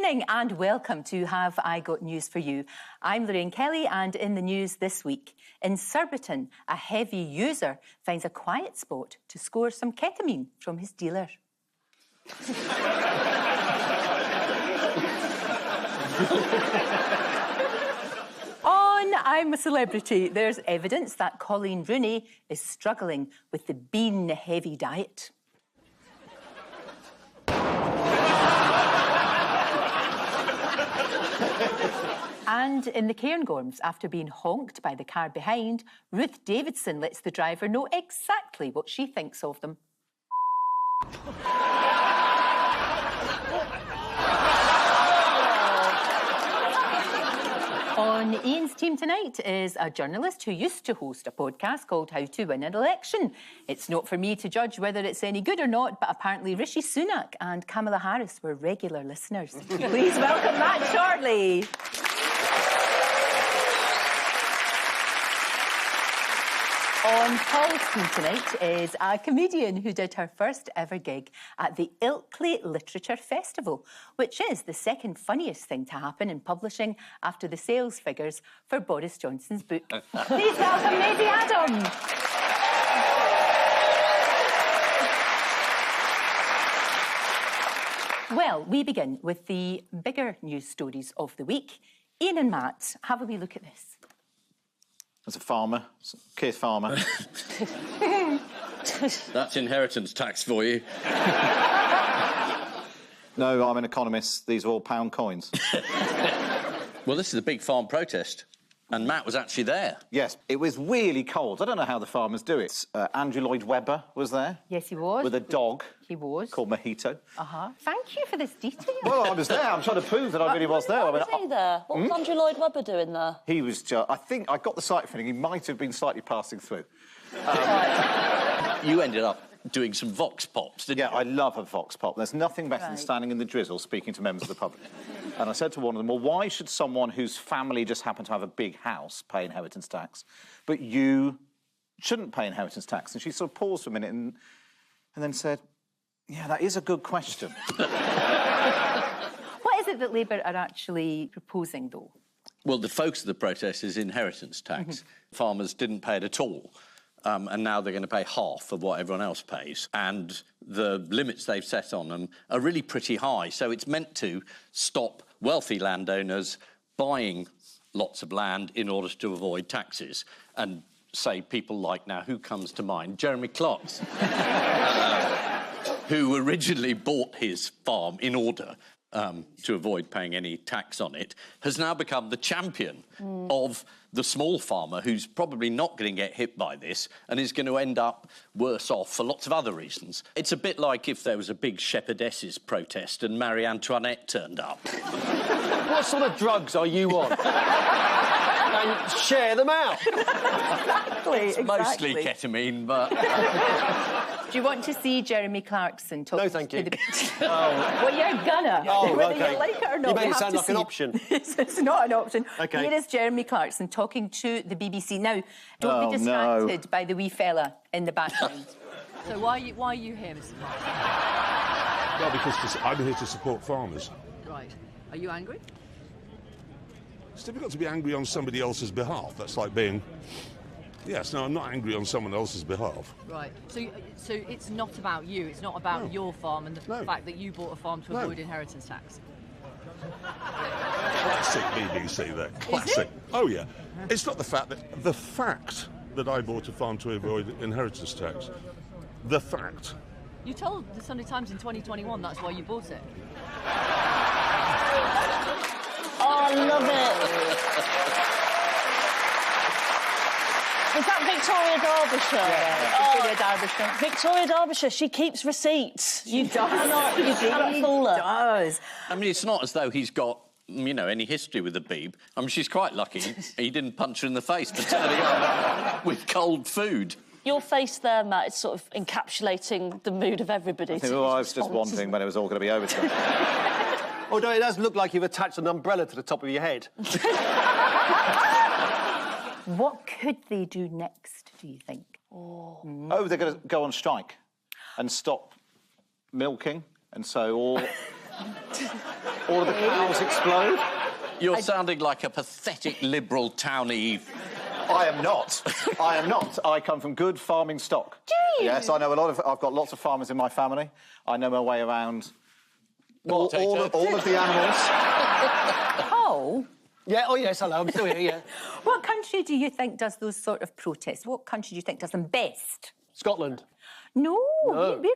evening and welcome to Have I Got News For You. I'm Lorraine Kelly and in the news this week, in Surbiton, a heavy user finds a quiet spot to score some ketamine from his dealer. On I'm a Celebrity, there's evidence that Colleen Rooney is struggling with the bean-heavy diet. And in the Cairngorms, after being honked by the car behind, Ruth Davidson lets the driver know exactly what she thinks of them. On Ian's team tonight is a journalist who used to host a podcast called How to Win an Election. It's not for me to judge whether it's any good or not, but apparently Rishi Sunak and Kamala Harris were regular listeners. Please welcome Matt Shortley. On Paul's team tonight is a comedian who did her first ever gig at the Ilkley Literature Festival, which is the second funniest thing to happen in publishing after the sales figures for Boris Johnson's book. Please welcome Maisie Adam. Well, we begin with the bigger news stories of the week. Ian and Matt, have a wee look at this. As a farmer, Keith Farmer. That's inheritance tax for you. No, I'm an economist. These are all pound coins. Well, this is a big farm protest, and Matt was actually there. Yes, it was really cold. I don't know how the farmers do it. Andrew Lloyd Webber was there. Yes, he was. With a dog. He was. Called Mojito. Uh-huh. Thank you for this detail. Well, I was there. I'm trying to prove that I really was there. Was he there? What was Andrew Lloyd Webber doing there? He was just... I think I got the slight feeling he might have been slightly passing through. You ended up doing some vox pops, didn't you? Yeah, I love a vox pop. There's nothing better than standing in the drizzle speaking to members of the public. And I said to one of them, well, why should someone whose family just happened to have a big house pay inheritance tax, but you shouldn't pay inheritance tax? And she sort of paused for a minute and then said, yeah, that is a good question. What is it that Labour are actually proposing, though? Well, the focus of the protest is inheritance tax. Farmers didn't pay it at all. And now they're going to pay half of what everyone else pays. And the limits they've set on them are really pretty high. So it's meant to stop wealthy landowners buying lots of land in order to avoid taxes. And say people like, now, who comes to mind? Jeremy Clarkson, who originally bought his farm in order to avoid paying any tax on it, has now become the champion of the small farmer who's probably not going to get hit by this and is going to end up worse off for lots of other reasons. It's a bit like if there was a big shepherdesses protest and Marie Antoinette turned up. What sort of drugs are you on? And share them out. Exactly. Mostly ketamine, but... Do you want to see Jeremy Clarkson talking No, thank you. to the... Well, you're gonna. Oh, Whether OK. you like it or not, You made we it have sound to like an see. option. It's not an option. OK. Here is Jeremy Clarkson talking to the BBC. Now, don't be distracted by the wee fella in the background. So why are you here, Mr. Clarkson? Well, because I'm here to support farmers. Right. Are you angry? It's difficult to be angry on somebody else's behalf. That's like being... Yes, no, I'm not angry on someone else's behalf. Right. So it's not about you. It's not about your farm and the fact that you bought a farm to avoid inheritance tax. Classic BBC there. Classic. Oh, yeah. It's not the fact that I bought a farm to avoid inheritance tax. The fact. You told the Sunday Times in 2021 that's why you bought it. Oh, I love it. Is that Victoria Derbyshire? Yeah, Victoria Derbyshire. Victoria Derbyshire, she keeps receipts. You cannot fool her. She does. I mean, it's not as though he's got, you know, any history with the Beeb. I mean, she's quite lucky he didn't punch her in the face for turning up with cold food. Your face there, Matt, is sort of encapsulating the mood of everybody. I was just wondering when it was all going to be over. Although it does look like you've attached an umbrella to the top of your head. What could they do next, do you think? Oh, they're going to go on strike and stop milking, and so all... All of the cows explode. You're sounding like a pathetic liberal townie. I am not. I am not. I come from good farming stock. Do you? Yes, I know I've got lots of farmers in my family. I know my way around all of the animals. Paul? Yeah, oh yes, hello, I'm still here, yeah. What country do you think does those sort of protests? What country do you think does them best? Scotland. No. We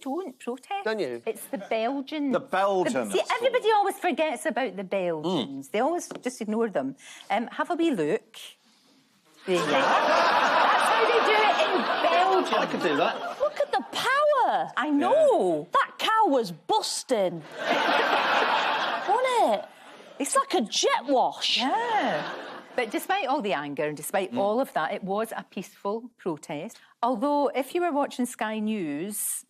don't protest. Don't you? It's the Belgians. The Belgians. See, everybody always forgets about the Belgians. They always just ignore them. Have a wee look. There you are. That's how they do it in Belgium. I could do that. Look at the power. I know. That cow was busting. Wasn't it? It's like a jet wash. Yeah. But despite all the anger and despite all of that, it was a peaceful protest. Although, if you were watching Sky News,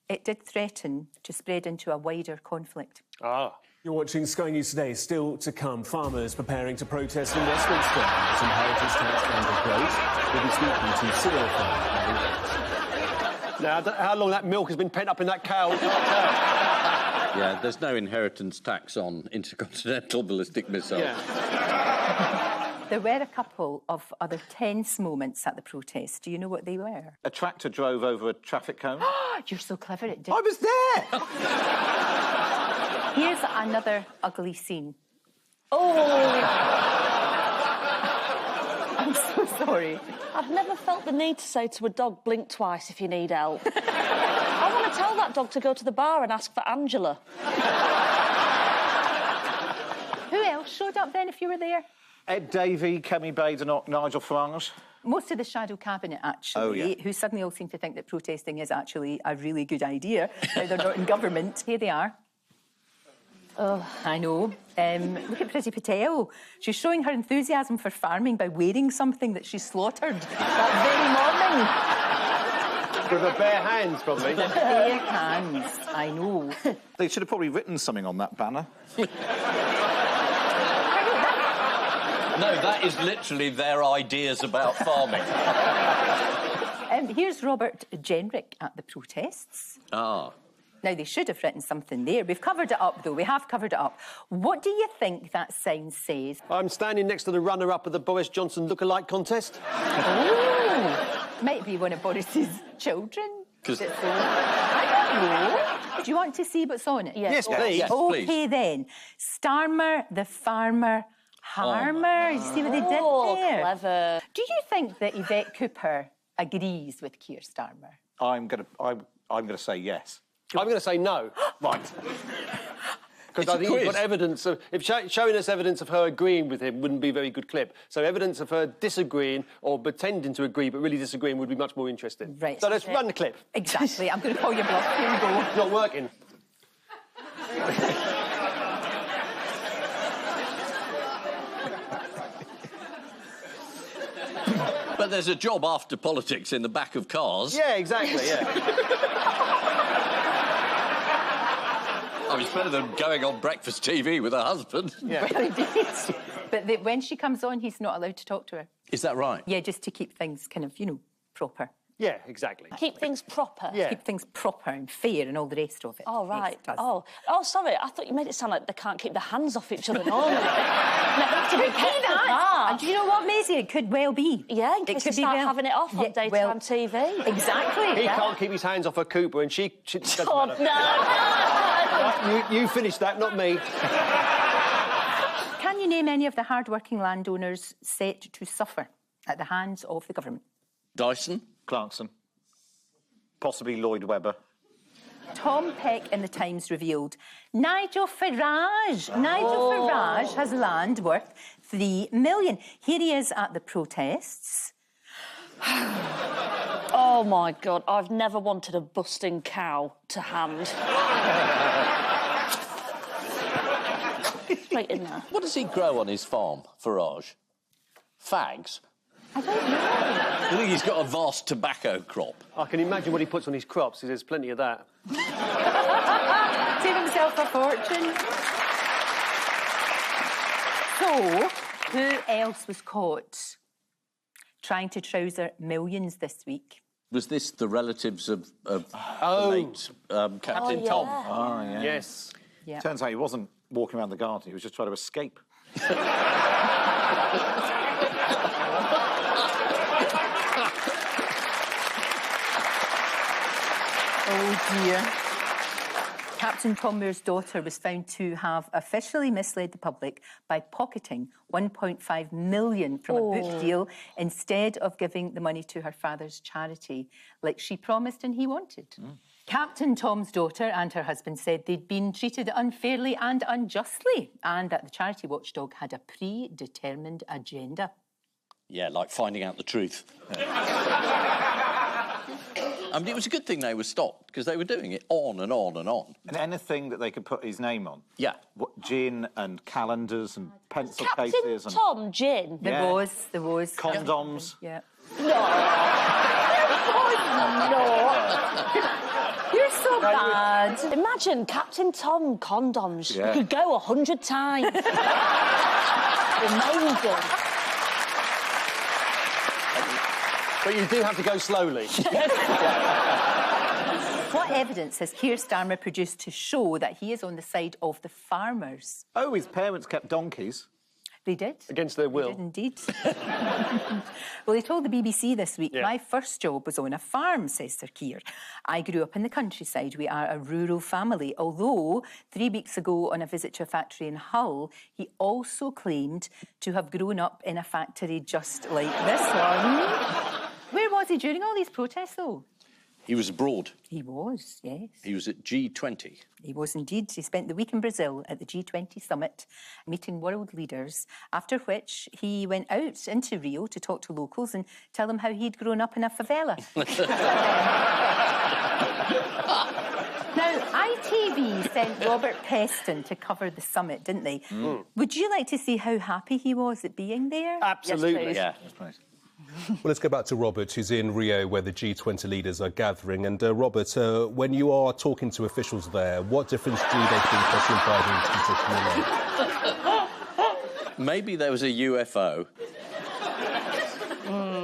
it did threaten to spread into a wider conflict. Ah. You're watching Sky News Today. Still to come, farmers preparing to protest in Westminster as inheritance tax ban approach. We'll be speaking to cereal farmers. Now, how long that milk has been pent up in that cow? Yeah, there's no inheritance tax on intercontinental ballistic missiles. Yeah. There were a couple of other tense moments at the protest. Do you know what they were? A tractor drove over a traffic cone. You're so clever at I was there! Here's another ugly scene. Oh, I'm so sorry. I've never felt the need to say to a dog, blink twice if you need help. I want to tell that dog to go to the bar and ask for Angela. Who else showed up then if you were there? Ed Davey, Kemi Badenoch, Nigel Farage. Most of the shadow cabinet, actually, who suddenly all seem to think that protesting is actually a really good idea. Now they're not in government. Here they are. Oh, I know. Look at Priti Patel. She's showing her enthusiasm for farming by wearing something that she slaughtered that With her bare hands, probably. very morning. Bare hands, I know. They should have probably written something on that banner. No, that is literally their ideas about farming. Here's Robert Jenrick at the protests. Ah. Now, they should have written something there. We've covered it up, though. We have covered it up. What do you think that sign says? I'm standing next to the runner-up of the Boris Johnson look-alike contest. Oh, might be one of Boris's children. I don't know. Do you want to see what's on it? Yes, please. Yes, OK, please. then. Starmer, the farmer, harmer. You see what they did there? Oh, clever. Do you think that Yvette Cooper agrees with Keir Starmer? I'm gonna say yes. I'm going to say no. Right. Because I think you've got evidence of... showing us evidence of her agreeing with him wouldn't be a very good clip. So evidence of her disagreeing or pretending to agree but really disagreeing would be much more interesting. Right. So let's run the clip. Exactly. I'm going to call your bluff. Here we go. It's not working. But there's a job after politics in the back of cars. Yeah, exactly, yeah. I mean, it's better than going on breakfast TV with her husband. Yeah. Well, indeed. But when she comes on, he's not allowed to talk to her. Is that right? Yeah, just to keep things kind of, proper. Yeah, exactly. Keep things proper. Yeah. Keep things proper and fair and all the rest of it. Oh, right. Yes, it does. Oh, sorry. I thought you made it sound like they can't keep their hands off each other normally. They have to be kept that. apart. And do you know what, Maisie? It could well be. Yeah, in case they start having it off on daytime TV. Exactly. He can't keep his hands off her Cooper and she doesn't Oh, matter. no. You finish that, not me. Can you name any of the hard-working landowners set to suffer at the hands of the government? Dyson? Clarkson. Possibly Lloyd Webber. Tom Peck in the Times revealed Nigel Farage. Nigel Farage has land worth $3 million. Here he is at the protests. Oh, my God. I've never wanted a busting cow to hand. Straight in there. What does he grow on his farm, Farage? Fags? I don't know. I think he's got a vast tobacco crop. I can imagine what he puts on his crops. There's plenty of that. Save himself a fortune. So, who else was caught trying to trouser millions this week? Was this the relatives of the late Captain yeah. Tom? Oh, yeah. Yes. Yeah. Turns out he wasn't walking around the garden. He was just trying to escape. Oh, dear. Captain Tom Moore's daughter was found to have officially misled the public by pocketing £1.5 million from a book deal instead of giving the money to her father's charity, like she promised and he wanted. Captain Tom's daughter and her husband said they'd been treated unfairly and unjustly, and that the charity watchdog had a predetermined agenda. Yeah, like finding out the truth. I mean, it was a good thing they were stopped, because they were doing it on and on and on. And anything that they could put his name on. Yeah. What, gin and calendars and pencil Captain cases. And Tom gin. There was. Condoms. Yeah. No. You're so bad. Imagine Captain Tom condoms. Yeah. You could go 100 times. Amazing. But you do have to go slowly. What evidence has Keir Starmer produced to show that he is on the side of the farmers? Oh, his parents kept donkeys. They did. Against their will. They did indeed. Well, he told the BBC this week, my first job was on a farm, says Sir Keir. I grew up in the countryside. We are a rural family. Although 3 weeks ago on a visit to a factory in Hull, he also claimed to have grown up in a factory just like this one. Where was he during all these protests, though? He was abroad. He was, yes. He was at G20. He was indeed. He spent the week in Brazil at the G20 summit, meeting world leaders, after which he went out into Rio to talk to locals and tell them how he'd grown up in a favela. Now, ITV sent Robert Peston to cover the summit, didn't they? Would you like to see how happy he was at being there? Absolutely. Yes, Yeah. Well, let's go back to Robert, who's in Rio, where the G20 leaders are gathering. And, Robert, when you are talking to officials there, what difference do they think President Biden can make? Maybe there was a UFO.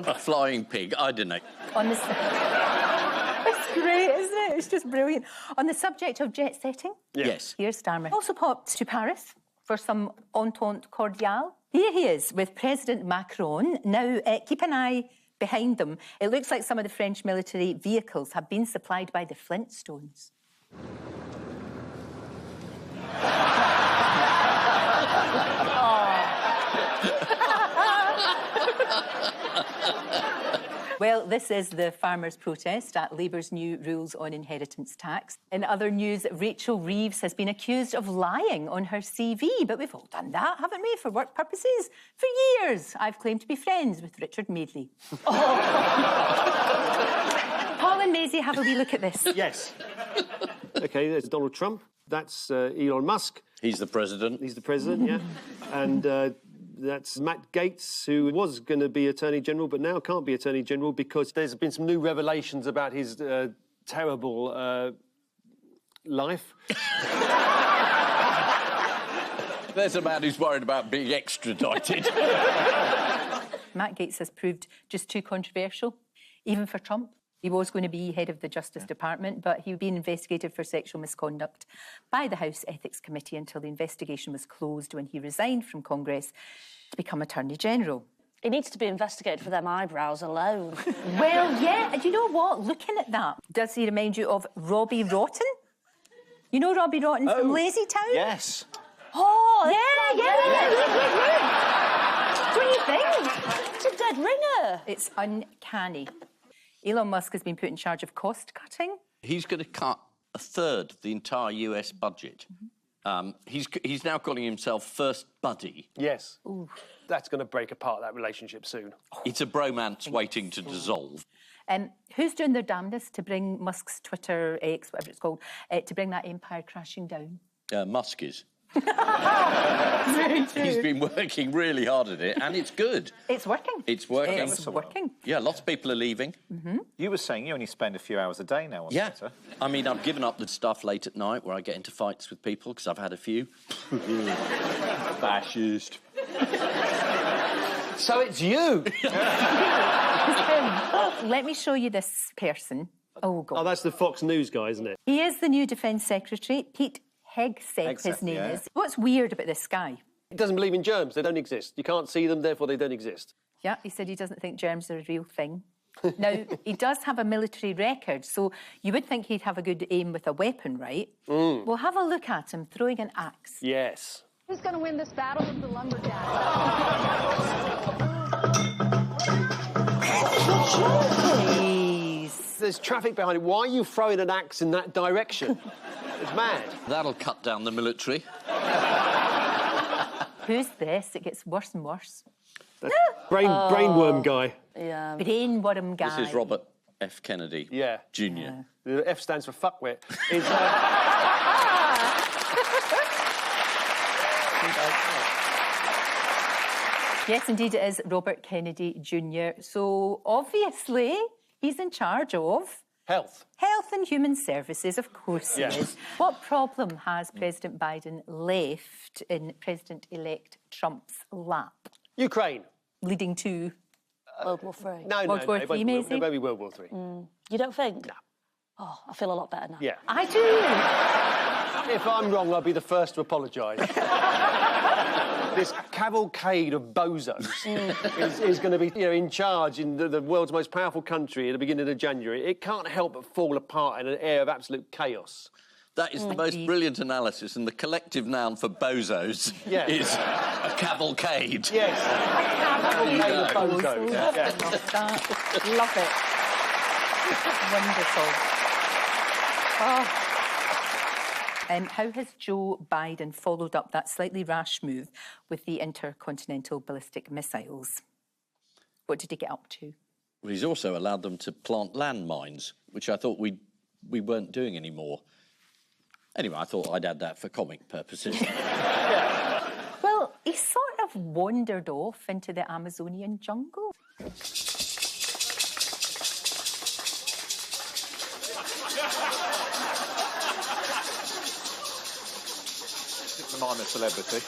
A flying pig, I don't know. On the It's great, isn't it? It's just brilliant. On the subject of jet setting, Yes. here's Starmer. Also popped to Paris for some entente cordiale. Here he is with President Macron. Now, keep an eye behind them. It looks like some of the French military vehicles have been supplied by the Flintstones. Well, this is the farmers' protest at Labour's new rules on inheritance tax. In other news, Rachel Reeves has been accused of lying on her CV, but we've all done that, haven't we, for work purposes? For years, I've claimed to be friends with Richard Madeley. Paul and Maisie, have a wee look at this. Yes. OK, there's Donald Trump. That's Elon Musk. He's the president. He's the president, yeah. And that's Matt Gaetz, who was going to be Attorney General, but now can't be Attorney General because there's been some new revelations about his terrible life. There's a man who's worried about being extradited. Matt Gaetz has proved just too controversial, even for Trump. He was going to be head of the Justice Department, but he was being investigated for sexual misconduct by the House Ethics Committee until the investigation was closed when he resigned from Congress to become Attorney General. He needs to be investigated for them eyebrows alone. Well, yeah, and you know what? Looking at that, does he remind you of Robbie Rotten? You know Robbie Rotten from Lazy Town? Yes. Oh, yeah. What do you think? It's a dead ringer. It's uncanny. Elon Musk has been put in charge of cost cutting. He's going to cut a third of the entire US budget. He's now calling himself First Buddy. Yes. Ooh. That's going to break apart that relationship soon. It's a bromance waiting to dissolve. Who's doing their damnedest to bring Musk's Twitter X, whatever it's called, to bring that empire crashing down? Musk is. Very true. He's been working really hard at it, and it's good. It's working. It's working. It's working. Yeah, lots of people are leaving. You were saying you only spend a few hours a day now on Twitter. I mean, I've given up the stuff late at night where I get into fights with people, because I've had a few. Fascist. So it's you! Let me show you this person. Oh, God. Oh, that's the Fox News guy, isn't it? He is the new Defence Secretary, Pete Hegseth, his Hegseth, name yeah. is. What's weird about this guy? He doesn't believe in germs. They don't exist. You can't see them, therefore they don't exist. Yeah, he said he doesn't think germs are a real thing. Now, he does have a military record, so you would think he'd have a good aim with a weapon, right? We'll have a look at him throwing an axe. Yes. Who's going to win this battle of the lumberjacks? Jeez. There's traffic behind it. Why are you throwing an axe in that direction? It's mad. That'll cut down the military. Who's this? It gets worse and worse. Brainworm guy. Yeah. Brainworm guy. This is Robert F. Kennedy Jr. The F stands for fuckwit. Is, Yes, indeed, it is Robert Kennedy Jr. So, obviously, he's in charge of... Health. Health and Human Services, of course he Yes. is. What problem has President Biden left in President-elect Trump's lap? Ukraine. Leading to... World War III. No, World War III, Maisie? Maybe World War III. You don't think? No. Oh, I feel a lot better now. Yeah. I do. If I'm wrong, I'll be the first to apologise. This cavalcade of bozos is going to be, in charge in the world's most powerful country at the beginning of January. It can't help but fall apart in an air of absolute chaos. That is the most brilliant analysis, and the collective noun for bozos is a cavalcade. Yes. Cavalcade of bozos. Yeah. Love it. Wonderful. How has Joe Biden followed up that slightly rash move with the intercontinental ballistic missiles? What did he get up to? Well, he's also allowed them to plant landmines, which I thought we weren't doing anymore. Anyway, I thought I'd add that for comic purposes. Well, he sort of wandered off into the Amazonian jungle. I'm a celebrity.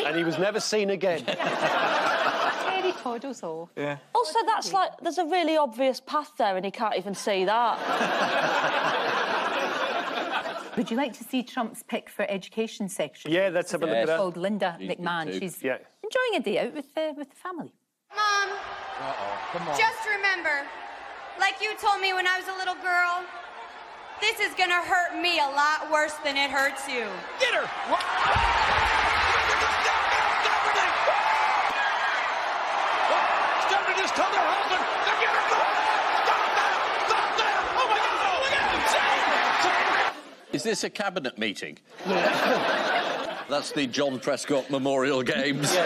And he was never seen again. Terry toddles off. Yeah. Also, that's like, there's a really obvious path there and he can't even see that. Would you like to see Trump's pick for education secretary? Yeah, let's have a look at that. Called Linda Please McMahon. do. She's Yeah. enjoying a day out with the family. Mom, Come on. just remember, like you told me when I was a little girl, this is gonna hurt me a lot worse than it hurts you. Get her! Stephanie just told her husband to get her back! Stop that! Stop that! Oh my God! Look at him! Is this a cabinet meeting? That's the John Prescott Memorial Games.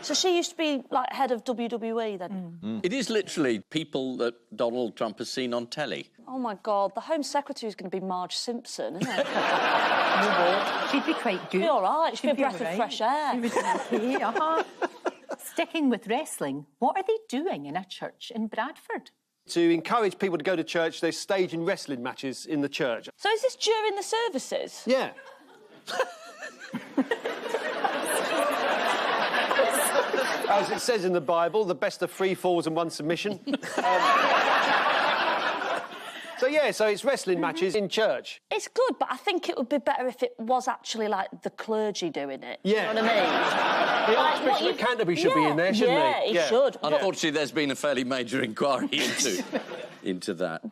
So she used to be, like, head of WWE then? It is literally people that Donald Trump has seen on telly. Oh, my God, the Home Secretary is going to be Marge Simpson, isn't it? She'd be quite good. She'd be all right. She'd be a breath of fresh air. She would be okay, Sticking with wrestling, what are they doing in a church in Bradford? To encourage people to go to church, they're staging wrestling matches in the church. So is this during the services? Yeah. As it says in the Bible, the best of 3 falls and 1 submission. So it's wrestling matches in church. It's good, but I think it would be better if it was actually, like, the clergy doing it. Yeah. You know what I mean? The Archbishop of Canterbury should be in there, shouldn't he? Yeah, he should. Unfortunately, there's been a fairly major inquiry into that.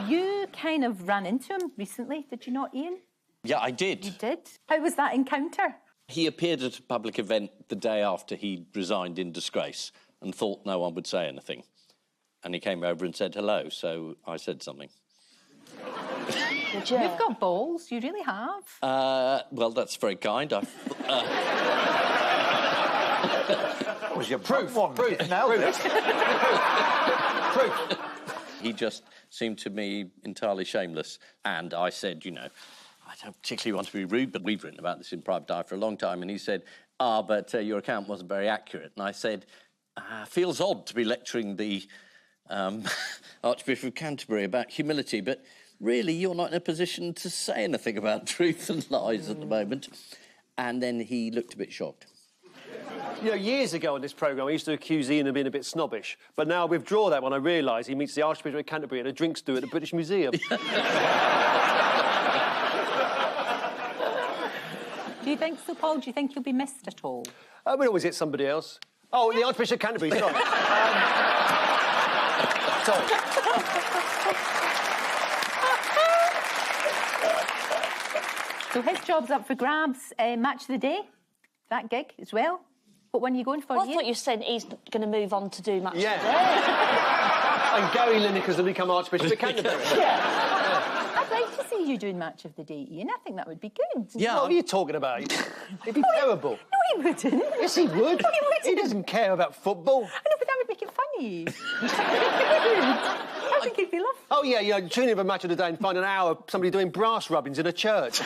You kind of ran into him recently, did you not, Ian? Yeah, I did. You did? How was that encounter? He appeared at a public event the day after he resigned in disgrace and thought no one would say anything. And he came over and said hello, so I said something. Did you? You've got balls, you really have. Well, that's very kind. Was your proof? Now this. Proof. He just seemed to me entirely shameless. And I said, I don't particularly want to be rude, but we've written about this in Private Eye for a long time. And he said, but your account wasn't very accurate. And I said, feels odd to be lecturing the Archbishop of Canterbury about humility, but really you're not in a position to say anything about truth and lies at the moment. And then he looked a bit shocked. You know, years ago on this programme, I used to accuse Ian of being a bit snobbish. But now I withdraw that when I realise he meets the Archbishop of Canterbury at a drinks do at the British Museum. Do you think so, Paul? Do you think you'll be missed at all? We'll always hit somebody else. Oh, the Archbishop of Canterbury, sorry. Sorry. So his job's up for grabs. Match of the day, that gig as well. What one are you going for? I thought you were saying he's going to move on to do match of the day. And Gary Lineker's will become Archbishop of Canterbury. I'd like to see you doing match of the day, Ian. I think that would be good. Yeah. What are you talking about? It'd be terrible. No, he wouldn't. Yes, he would. No, he wouldn't. He doesn't care about football. I know, but that would make it funny. I think it'd be lovely. Oh, yeah, you know, tune in for Match of the Day and find an hour of somebody doing brass rubbings in a church.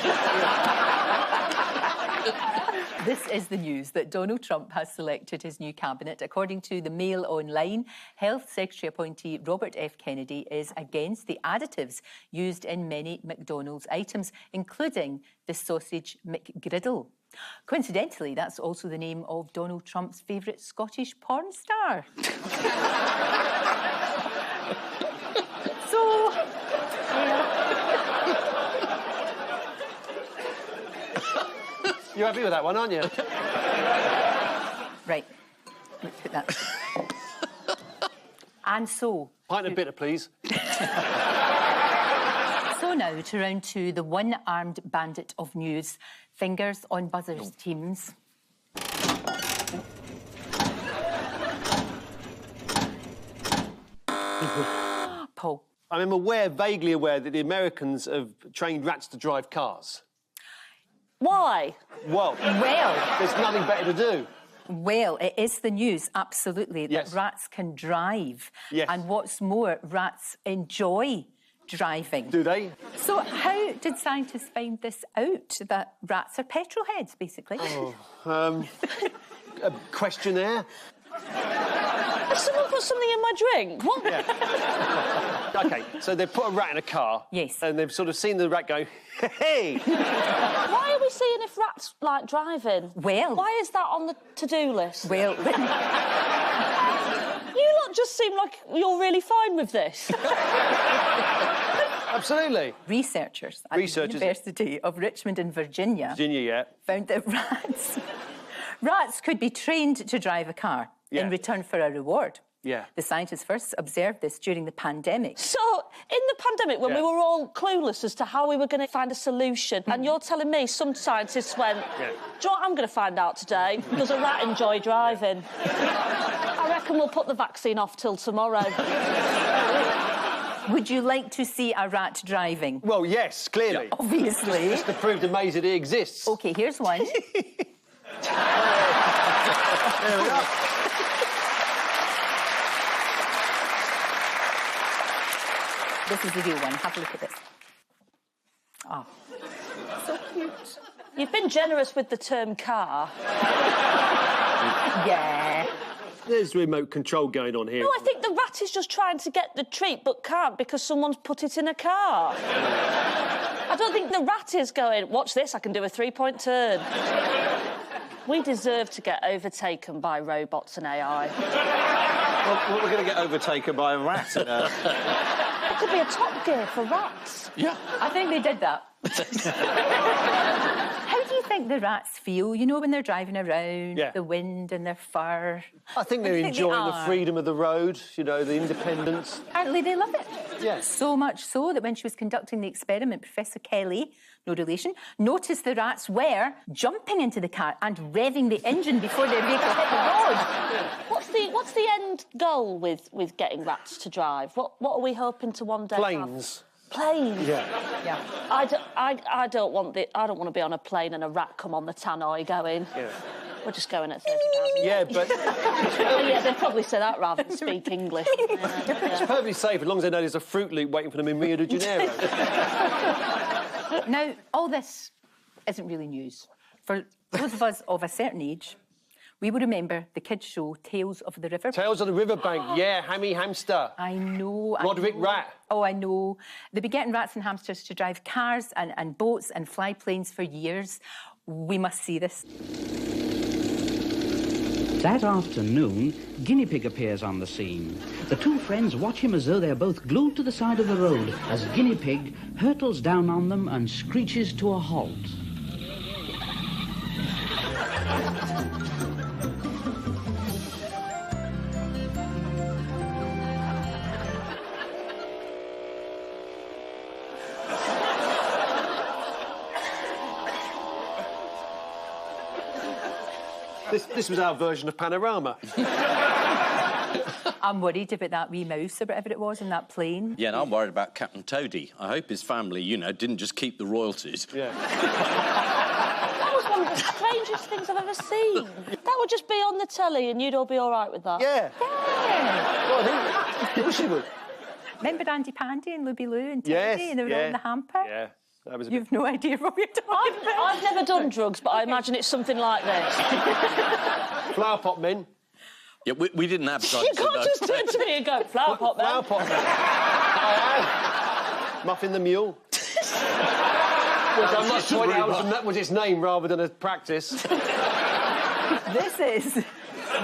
This is the news that Donald Trump has selected his new cabinet. According to the Mail Online, Health Secretary appointee Robert F. Kennedy is against the additives used in many McDonald's items, including the sausage McGriddle. Coincidentally, that's also the name of Donald Trump's favourite Scottish porn star. So, You're happy with that one, aren't you? Right. Let's put that. And so... Pint of bitter, please. So now, to round two, the one-armed bandit of news. Fingers on buzzers, teams. Paul. I'm vaguely aware that the Americans have trained rats to drive cars. Why? Well, there's nothing better to do. Well, it is the news, absolutely, that rats can drive. Yes. And what's more, rats enjoy driving. Do they? So how did scientists find this out, that rats are petrol heads, basically? A questionnaire? Has someone put something in my drink? What? Yeah. OK, so they've put a rat in a car. Yes. And they've sort of seen the rat go, hey! Why are we seeing if rats like driving? Well... Why is that on the to-do list? Well... You lot just seem like you're really fine with this. Absolutely. Researchers at the University of Richmond in Virginia... found that rats could be trained to drive a car in return for a reward. Yeah. The scientists first observed this during the pandemic. So, in the pandemic, when we were all clueless as to how we were going to find a solution, and you're telling me some scientists went, do you know what I'm going to find out today? Does a rat enjoy driving? I reckon we'll put the vaccine off till tomorrow. Would you like to see a rat driving? Well, yes, clearly. Yeah, obviously. Just to prove to Maze that it exists. OK, here's one. There we are. This is the real one. Have a look at this. Oh, so cute. You've been generous with the term car. Yeah. There's remote control going on here. No, I think the rat is just trying to get the treat but can't because someone's put it in a car. I don't think the rat is going, watch this, I can do a three-point turn. We deserve to get overtaken by robots and AI. Well, we're going to get overtaken by a rat. It could be a Top Gear for rats. Yeah. I think they did that. How do you think the rats feel, you know, when they're driving around, the wind and their fur? I think they're enjoying the freedom of the road, you know, the independence. Apparently they love it. Yes. So much so that when she was conducting the experiment, Professor Kelly, no relation, noticed the rats were jumping into the car and revving the engine before their vehicle hit the road. What's the end goal with getting rats to drive? What are we hoping to one day Planes. have? Planes. Yeah. I don't want to be on a plane and a rat come on the tannoy going. Yeah. We're just going at 30,000. Yeah, but yeah, they'd probably say that rather than speak English. it's perfectly safe as long as they know there's a Fruit Loop waiting for them in Rio de Janeiro. Now, all this isn't really news. For those of us of a certain age, we will remember the kids' show Tales of the River. Tales of the Riverbank, yeah, Hammy Hamster. I know. Roderick Rat. Oh, I know. They've been getting rats and hamsters to drive cars and boats and fly planes for years. We must see this. That afternoon, Guinea Pig appears on the scene. The two friends watch him as though they're both glued to the side of the road as Guinea Pig hurtles down on them and screeches to a halt. This was our version of Panorama. I'm worried about that wee mouse or whatever it was in that plane. Yeah, and I'm worried about Captain Toady. I hope his family, you know, didn't just keep the royalties. Yeah. That was one of the strangest things I've ever seen. That would just be on the telly and you'd all be all right with that? Yeah. Yeah. Well, I think she would. Remember Andy Pandy and Louie Lou and Teddy Yes, and they were all in the hamper? Yeah. That was You've no idea what we're talking about. I've never done drugs, but I imagine it's something like this. Flower pot men. Yeah, we didn't have drugs. You can't just turn to me and go, flower pot man. Flower pot men. Muffin the Mule. I must point out that was its name rather than a practice.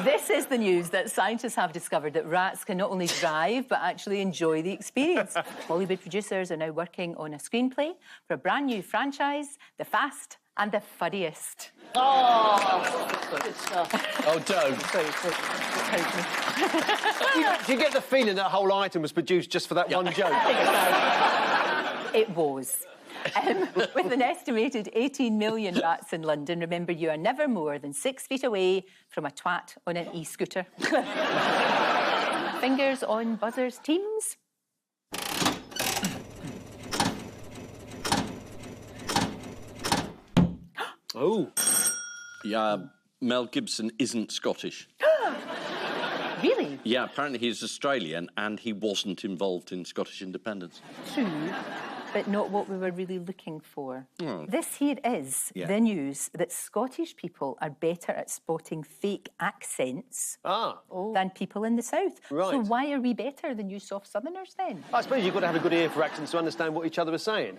This is the news that scientists have discovered that rats can not only drive, but actually enjoy the experience. Hollywood producers are now working on a screenplay for a brand new franchise, The Fast and the Furriest. Oh, good stuff. Oh, don't. Do you get the feeling that whole item was produced just for that one joke? It was. With an estimated 18 million rats in London, remember, you are never more than 6 feet away from a twat on an e-scooter. Fingers on buzzers, teams. Oh. Yeah, Mel Gibson isn't Scottish. Really? Yeah, apparently he's Australian and he wasn't involved in Scottish independence. True, but not what we were really looking for. Oh. This here is the news that Scottish people are better at spotting fake accents than people in the South. Right. So why are we better than you soft Southerners then? I suppose you've got to have a good ear for accents to understand what each other are saying.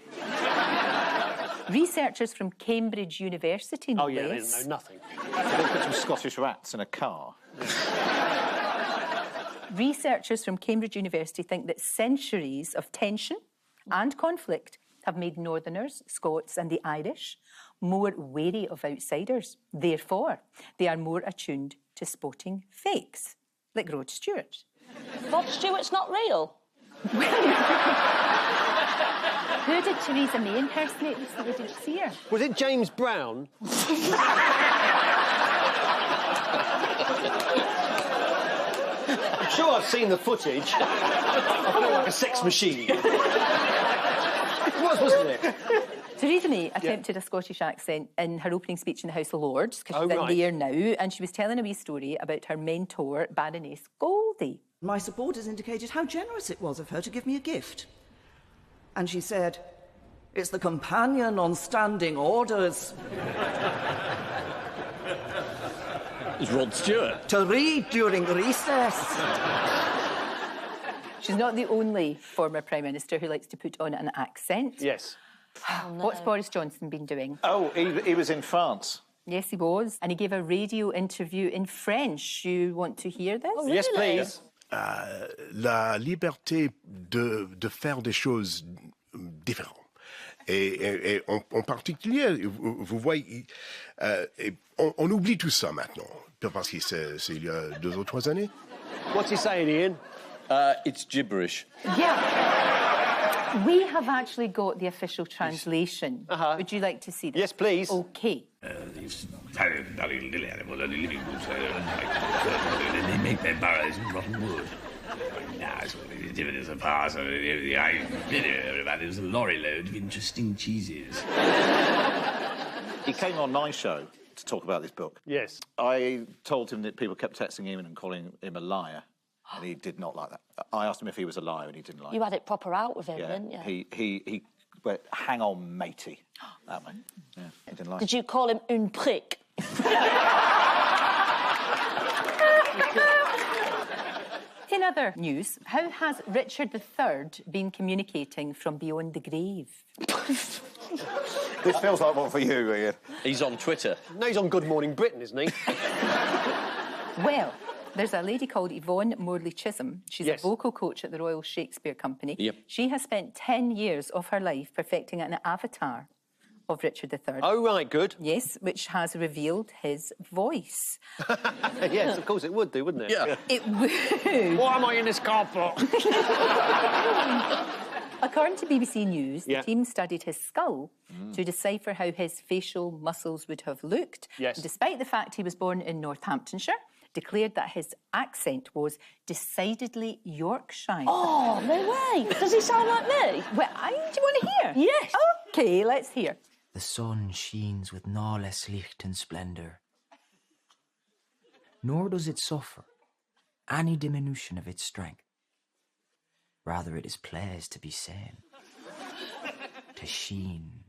Researchers from Cambridge University, no they less. didn't know nothing. So they put some Scottish rats in a car. Researchers from Cambridge University think that centuries of tension and conflict have made Northerners, Scots and the Irish more wary of outsiders. Therefore, they are more attuned to spotting fakes, like Rod Stewart. Rod Stewart's not real? Who did Theresa May impersonate recently? Did you see her? Was it James Brown? I'm sure I've seen the footage. I feel like a sex machine. It was, wasn't it? Theresa May attempted a Scottish accent in her opening speech in the House of Lords, because she's in there now, and she was telling a wee story about her mentor, Baroness Goldie. My supporters indicated how generous it was of her to give me a gift. And she said, "It's the companion on standing orders." It's Rod Stewart. To read during recess. She's not the only former Prime Minister who likes to put on an accent. Yes. Oh, no. What's Boris Johnson been doing? Oh, he was in France. Yes, he was. And he gave a radio interview in French. You want to hear this? Oh, really? Yes, please. La liberté de faire des choses différentes. Et en particulier, vous voyez, on oublie tout ça maintenant, parce que c'est il y a 2 ou 3 années. What's he saying, Ian? It's gibberish. Yeah. We have actually got the official translation. Would you like to see this? Yes, please. OK. They make their burrows in rotten wood. Now, it's all these dividends are past. There's a lorry load of interesting cheeses. He came on my show to talk about this book. Yes. I told him that people kept texting him and calling him a liar, and he did not like that. I asked him if he was a liar, and he didn't like it. You had it proper out with him, didn't you? He went, hang on, matey, that way. Yeah, he didn't like Did you call him une prick? In other news, how has Richard III been communicating from beyond the grave? This feels like one for you, Ian. He's on Twitter. No, he's on Good Morning Britain, isn't he? Well, there's a lady called Yvonne Morley-Chisholm. She's Yes. a vocal coach at the Royal Shakespeare Company. Yep. She has spent 10 years of her life perfecting an avatar of Richard III. Oh, right, good. Yes, which has revealed his voice. Yes, of course it would do, wouldn't it? Yeah. It would. Why am I in this car for? According to BBC News, Yeah. the team studied his skull to decipher how his facial muscles would have looked. Yes. And despite the fact he was born in Northamptonshire, declared that his accent was decidedly Yorkshire. Oh, no way. Does he sound like me? Well, do you want to hear? Yes. OK, let's hear. The sun sheens with no less licht and splendour, nor does it suffer any diminution of its strength. Rather, it is pleased to be seen, to sheen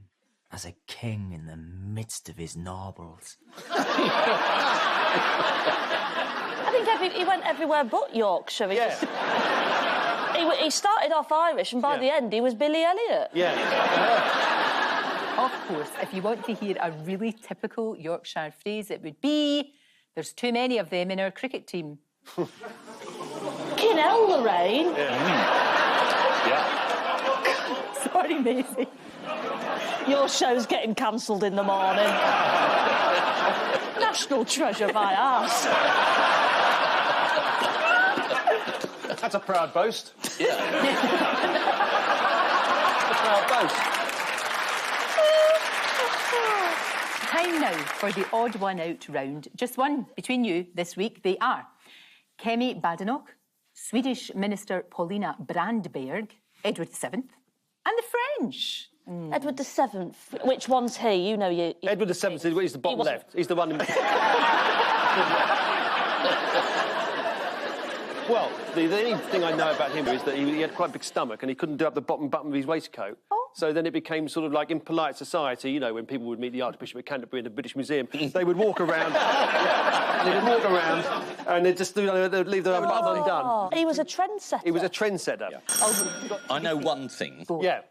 as a king in the midst of his nobles. I think he went everywhere but Yorkshire. He started off Irish, and by the end, he was Billy Elliot. Of course, if you want to hear a really typical Yorkshire phrase, it would be, there's too many of them in our cricket team. Fucking hell, Lorraine. Sorry, Maisie. Your show's getting cancelled in the morning. National treasure by arse. That's a proud boast. Yeah. A proud boast. Time now for the odd one out round. Just one between you this week. They are Kemi Badenoch, Swedish Minister Paulina Brandberg, Edward VII, and the French. Edward VII. Which one's he? You know you. Edward VII, he's the bottom left. He's the one in... Well, the only thing I know about him is that he had quite a big stomach and he couldn't do up the bottom button of his waistcoat. So then it became sort of like in polite society, you know, when people would meet the Archbishop of Canterbury in the British Museum, they would walk around, and they'd just they'd leave their button undone. He was a trendsetter. He was a trendsetter. Yeah. I know one thing. Yeah.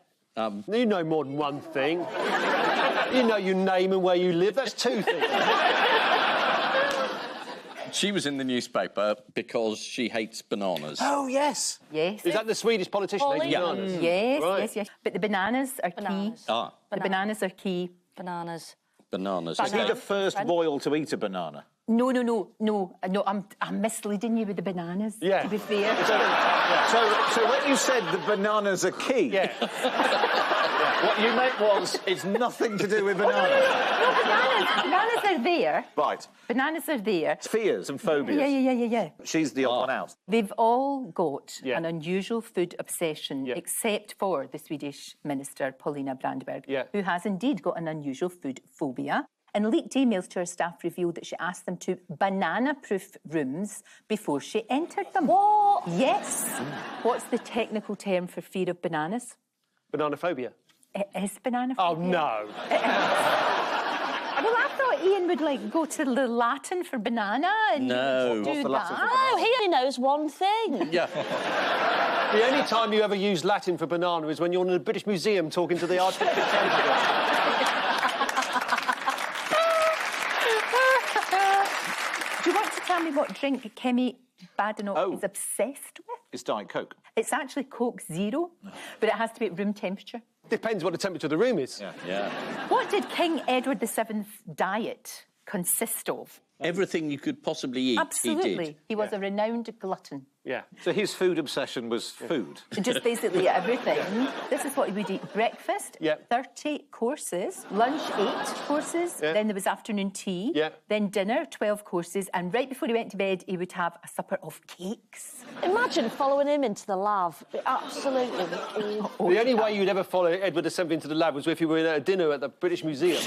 You know more than one thing. You know your name and where you live. That's two things. She was in the newspaper because she hates bananas. Oh, yes. Yes. Is that the Swedish politician hating bananas? Yes, Right. yes. But the bananas are key. Ah. The bananas are key. Bananas. Bananas. Was he the first royal to eat a banana? No, I'm misleading you with the bananas, Yeah. to be fair. So when you said the bananas are key, what you meant was it's nothing to do with bananas. No, bananas are there. Right. Bananas are there. Fears and phobias. Yeah. She's the odd one out. They've all got an unusual food obsession, except for the Swedish minister, Paulina Brandberg, who has indeed got an unusual food phobia. And leaked emails to her staff revealed that she asked them to banana-proof rooms before she entered them. What? Yes. What's the technical term for fear of bananas? Bananaphobia. It is bananaphobia. Oh, no. Well, I thought Ian would, go to the Latin for banana and No. do What's the Latin that. for Oh, he only knows one thing. Yeah. The only time you ever use Latin for banana is when you're in the British Museum talking to the Archbishop of Canterbury. Do you want to tell me what drink Kemi Badenoch is obsessed with? It's Diet Coke. It's actually Coke Zero, but it has to be at room temperature. Depends what the temperature of the room is. Yeah. What did King Edward VII's diet consist of? Everything you could possibly eat, Absolutely. he did. He was a renowned glutton. Yeah. So his food obsession was food. Just basically everything. This is what he would eat. Breakfast, 30 courses. Lunch, 8 courses. Then there was afternoon tea. Then dinner, 12 courses. And right before he went to bed, he would have a supper of cakes. Imagine following him into the lab. Absolutely. The only way you'd ever follow Edward VII into the lab was if you were at a dinner at the British Museum.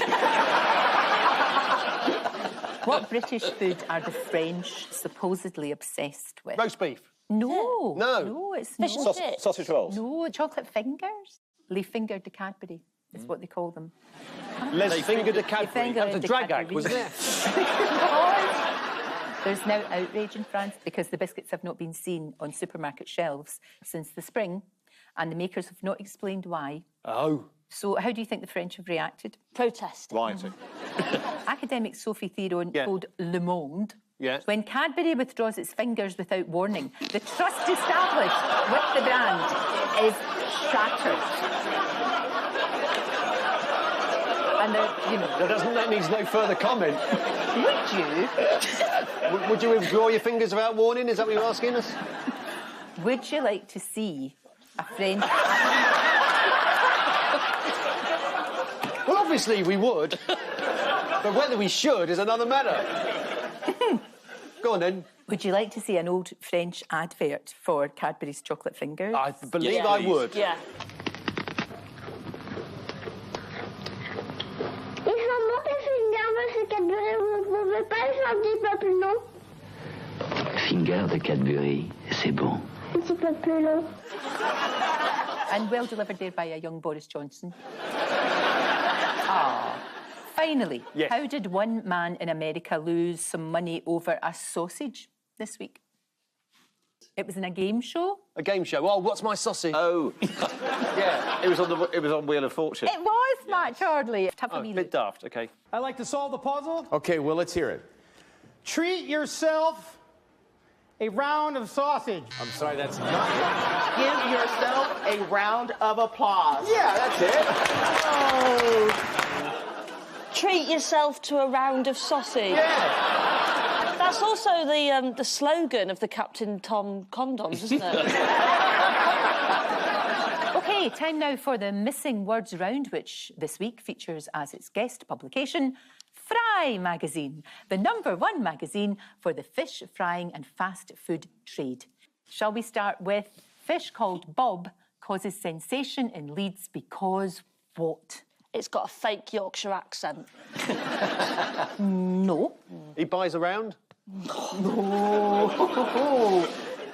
What British food are the French supposedly obsessed with? Roast beef. No. No. It's Fish and not. chips. Sausage rolls. No, chocolate fingers. Les Fingers de Cadbury is what they call them. Les Fingers de Cadbury. Finger That was a de drag act, Cadbury. wasn't it? There's now outrage in France because the biscuits have not been seen on supermarket shelves since the spring, and the makers have not explained why. Oh. So how do you think the French have reacted? Protest. Rioting. Academic Sophie Theron told Le Monde Yeah. When Cadbury withdraws its fingers without warning, the trust established with the brand is shattered. And that needs no further comment. Would you? Would you withdraw your fingers without warning? Is that what you're asking us? Would you like to see a French... Well, obviously we would. But whether we should is another matter. Go on, then. Would you like to see an old French advert for Cadbury's chocolate fingers? I believe I would. Yeah. Finger de Cadbury, c'est bon. Un petit peu plus long. And well delivered there by a young Boris Johnson. Ah. Finally, yes. How did one man in America lose some money over a sausage this week? It was in a game show. A game show? Oh, what's my sausage? Oh. Yeah, it was on Wheel of Fortune. It was, Matt Chardley. A bit daft, OK. I'd like to solve the puzzle. OK, well, let's hear it. Treat yourself a round of sausage. I'm sorry, that's not... Give yourself a round of applause. Yeah, that's it. Oh. Treat yourself to a round of sausage. Yeah. That's also the slogan of the Captain Tom condoms, isn't it? OK, time now for the Missing Words Round, which this week features as its guest publication Fry magazine, the #1 magazine for the fish frying and fast food trade. Shall we start with fish called Bob causes sensation in Leeds because what? It's got a fake Yorkshire accent. No. He buys around? No.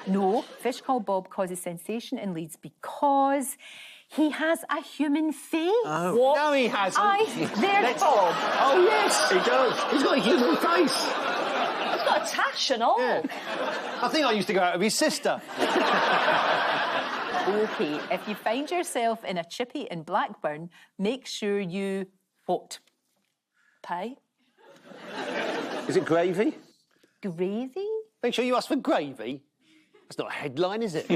No. Fish called Bob causes sensation in Leeds because he has a human face. Oh. What? No, he hasn't. There's Bob. Oh, yes, he does. He's got a human face. He's got a tash and all. Yeah. I think I used to go out with his sister. OK, if you find yourself in a chippy in Blackburn, make sure you... what? Pay. Is it gravy? Gravy? Make sure you ask for gravy. That's not a headline, is it?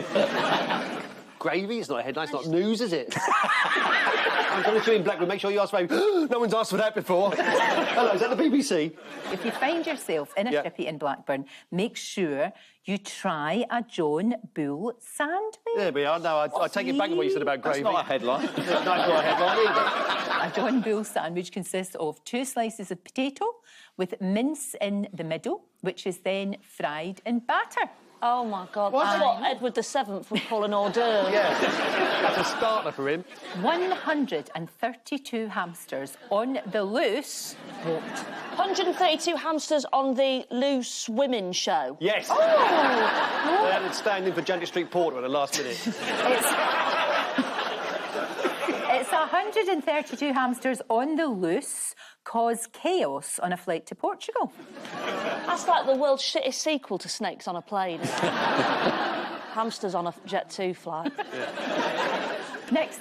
Gravy? It's not a headline. It's not news, is it? I'm going to in Blackburn. Make sure you ask for gravy. No one's asked for that before. Hello, is that the BBC? If you find yourself in a chippy in Blackburn, make sure you try a John Bull sandwich. There we are. No, I take it back on what you said about gravy. That's not a headline. That's not a headline either. A John Bull sandwich consists of 2 slices of potato with mince in the middle, which is then fried in batter. Oh, my God. That's what Edward VII would call an hors d'oeuvre. Yeah, that's a starter for him. 132 hamsters on the loose. What? 132 hamsters on the loose women's show. Yes. Oh! They had it standing for Janet Street Porter at the last minute. It's 132 hamsters on the loose cause chaos on a flight to Portugal. That's like the world's shittest sequel to Snakes on a Plane. Hamsters on a Jet 2 flight. Yeah. Next,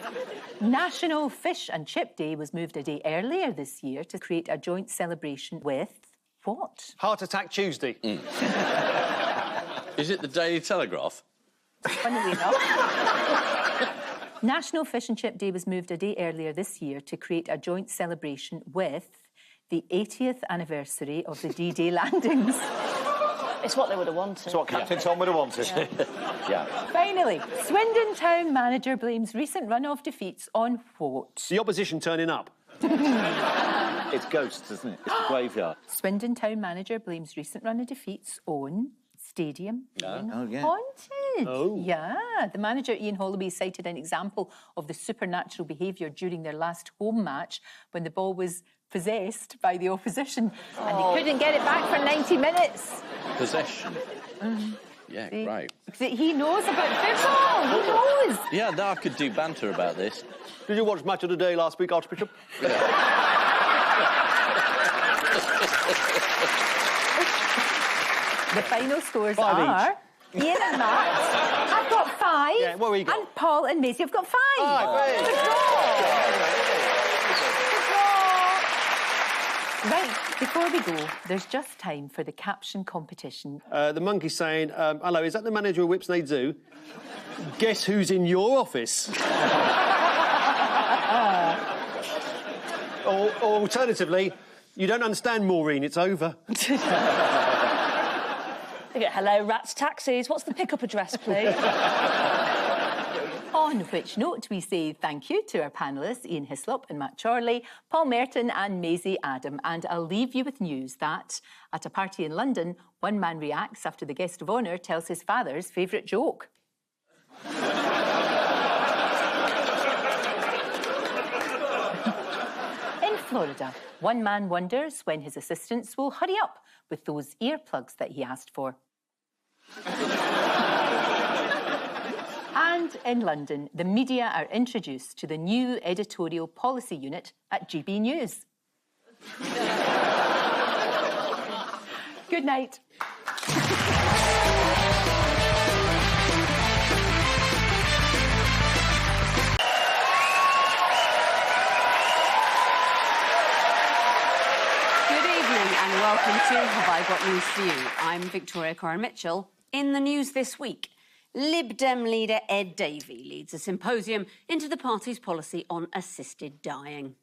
National Fish and Chip Day was moved a day earlier this year to create a joint celebration with what? Heart Attack Tuesday. Is it the Daily Telegraph? Funnily enough. National Fish and Chip Day was moved a day earlier this year to create a joint celebration with the 80th anniversary of the D-Day landings. It's what they would have wanted. It's what Captain Tom would have wanted. Yeah. Finally, Swindon Town manager blames recent run-off defeats on what? The opposition turning up. It's ghosts, isn't it? It's the graveyard. Swindon Town manager blames recent run of defeats on stadium being haunted. Oh. Yeah. The manager, Ian Holloway, cited an example of the supernatural behaviour during their last home match when the ball was possessed by the opposition and they couldn't get it back for 90 minutes. Possession. Yeah, right. He knows about football. He knows. Yeah, no, I could do banter about this. Did you watch Match of the Day last week, Archbishop? The final scores 5 are... each. Ian and Matt, I've got 5. Yeah, what have you got? And Paul and Maisie have got 5. Good draw. Right. Before we go, there's just time for the caption competition. The monkey saying, hello, is that the manager of Whipsnade Zoo? Guess who's in your office? Or alternatively, you don't understand, Maureen, it's over. Hello, Rats Taxis. What's the pickup address, please? On which note, we say thank you to our panellists, Ian Hislop and Matt Chorley, Paul Merton and Maisie Adam. And I'll leave you with news that, at a party in London, one man reacts after the guest of honour tells his father's favourite joke. In Florida, one man wonders when his assistants will hurry up with those earplugs that he asked for. And in London, the media are introduced to the new editorial policy unit at GB News. Good night. And welcome to Have I Got News For You? I'm Victoria Coren Mitchell. In the news this week, Lib Dem leader Ed Davey leads a symposium into the party's policy on assisted dying.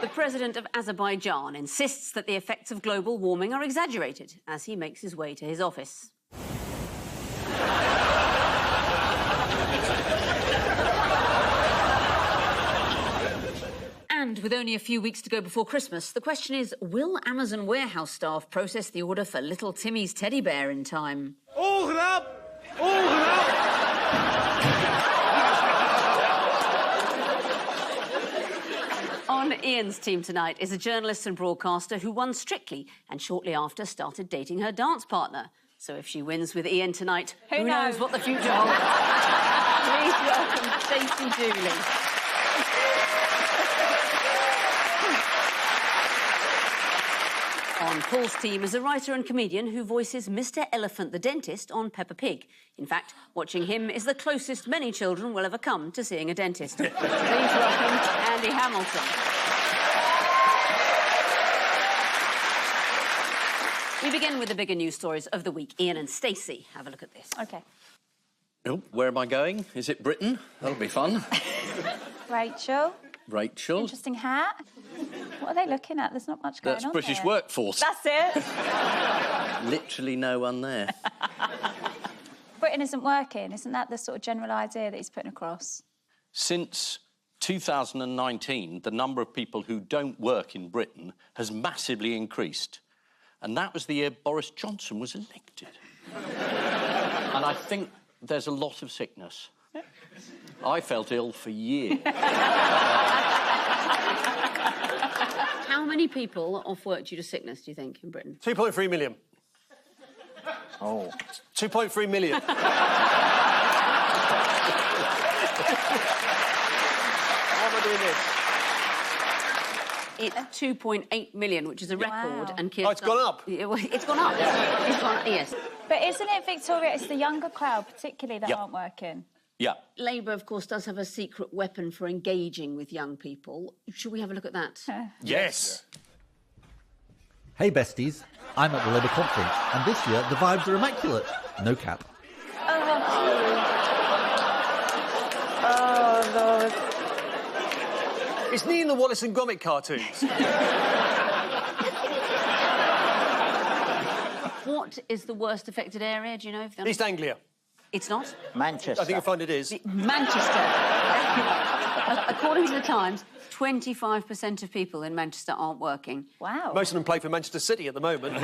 The president of Azerbaijan insists that the effects of global warming are exaggerated as he makes his way to his office. And with only a few weeks to go before Christmas, the question is, will Amazon warehouse staff process the order for little Timmy's teddy bear in time? Ogen up! Ogen up! On Ian's team tonight is a journalist and broadcaster who won Strictly and shortly after started dating her dance partner. So if she wins with Ian tonight, who knows what the future holds? Please welcome Stacey Dooley. On Paul's team is a writer and comedian who voices Mr. Elephant the dentist on Peppa Pig. In fact, watching him is the closest many children will ever come to seeing a dentist. Please welcome Andy Hamilton. We begin with the bigger news stories of the week. Ian and Stacey, have a look at this. OK. Oh, where am I going? Is it Britain? That'll be fun. Rachel. Rachel. Interesting hat. What are they looking at? There's not much going on. That's British here. workforce. That's it. Literally no one there. Britain isn't working. Isn't that the sort of general idea that he's putting across? Since 2019, the number of people who don't work in Britain has massively increased. And that was the year Boris Johnson was elected. And I think there's a lot of sickness. I felt ill for years. How many people off work due to sickness, do you think, in Britain? 2.3 million. Oh. 2.3 million. How am I doing this? It's 2.8 million, which is a record. Wow. And Oh, it's gone up. It's gone up. Yeah. It's gone up, yes. But isn't it, Victoria, it's the younger crowd particularly that Yep. aren't working? Yeah. Labour, of course, does have a secret weapon for engaging with young people. Should we have a look at that? Yes. Hey besties, I'm at the Labour conference, and this year the vibes are immaculate. No cap. Oh, Lord. It's near the Wallace and Gromit cartoons. What is the worst affected area, do you know? East Anglia. It's not? Manchester. I think you'll find it is. Manchester. According to the Times, 25% of people in Manchester aren't working. Wow. Most of them play for Manchester City at the moment.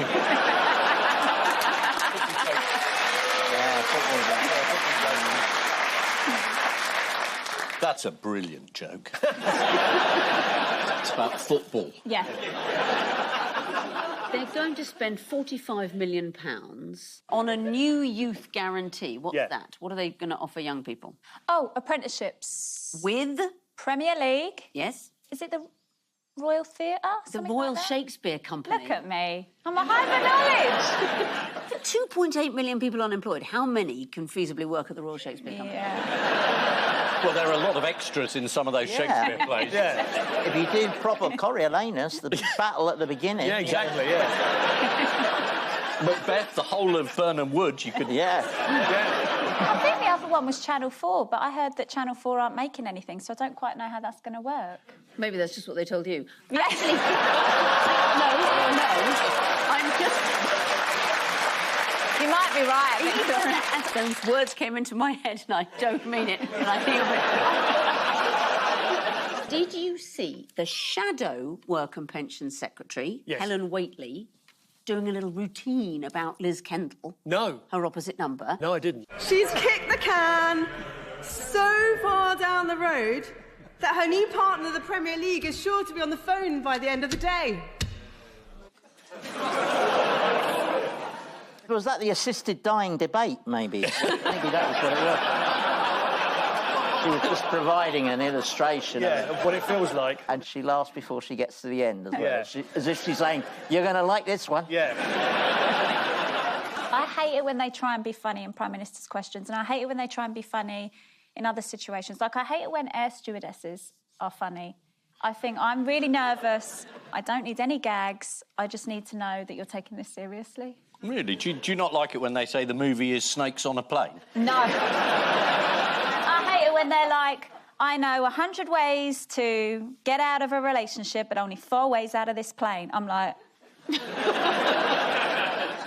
That's a brilliant joke. It's about football. Yeah. They're going to spend £45 million on a new youth guarantee. What's that? What are they going to offer young people? Oh, apprenticeships. With? Premier League. Yes. Is it the Royal Theatre? The Royal Shakespeare Company. Look at me. I'm a high knowledge. But 2.8 million people unemployed. How many can feasibly work at the Royal Shakespeare Company? Well, there are a lot of extras in some of those Shakespeare plays. Yeah. If you did proper Coriolanus, the battle at the beginning. Yeah, exactly, Macbeth, the whole of Birnam Wood, you could... Yeah. I think the other one was Channel 4, but I heard that Channel 4 aren't making anything, so I don't quite know how that's going to work. Maybe that's just what they told you. Actually, no, I'm just... You might be right. Those words came into my head and I don't mean it, and I feel it. Did you see the shadow Work and Pensions Secretary, Helen Whately, doing a little routine about Liz Kendall? No. Her opposite number. No, I didn't. She's kicked the can so far down the road that her new partner, the Premier League, is sure to be on the phone by the end of the day. Was that the assisted dying debate, maybe? Maybe that was what it was. She was just providing an illustration of what it feels like. And she laughs before she gets to the end as well. Yeah. As if she's saying, you're going to like this one. Yeah. I hate it when they try and be funny in Prime Minister's questions, and I hate it when they try and be funny in other situations. Like, I hate it when air stewardesses are funny. I think I'm really nervous. I don't need any gags. I just need to know that you're taking this seriously. Really? Do you not like it when they say the movie is Snakes on a Plane? No. I hate it when they're like, I know 100 ways to get out of a relationship, but only 4 ways out of this plane. I'm like... Do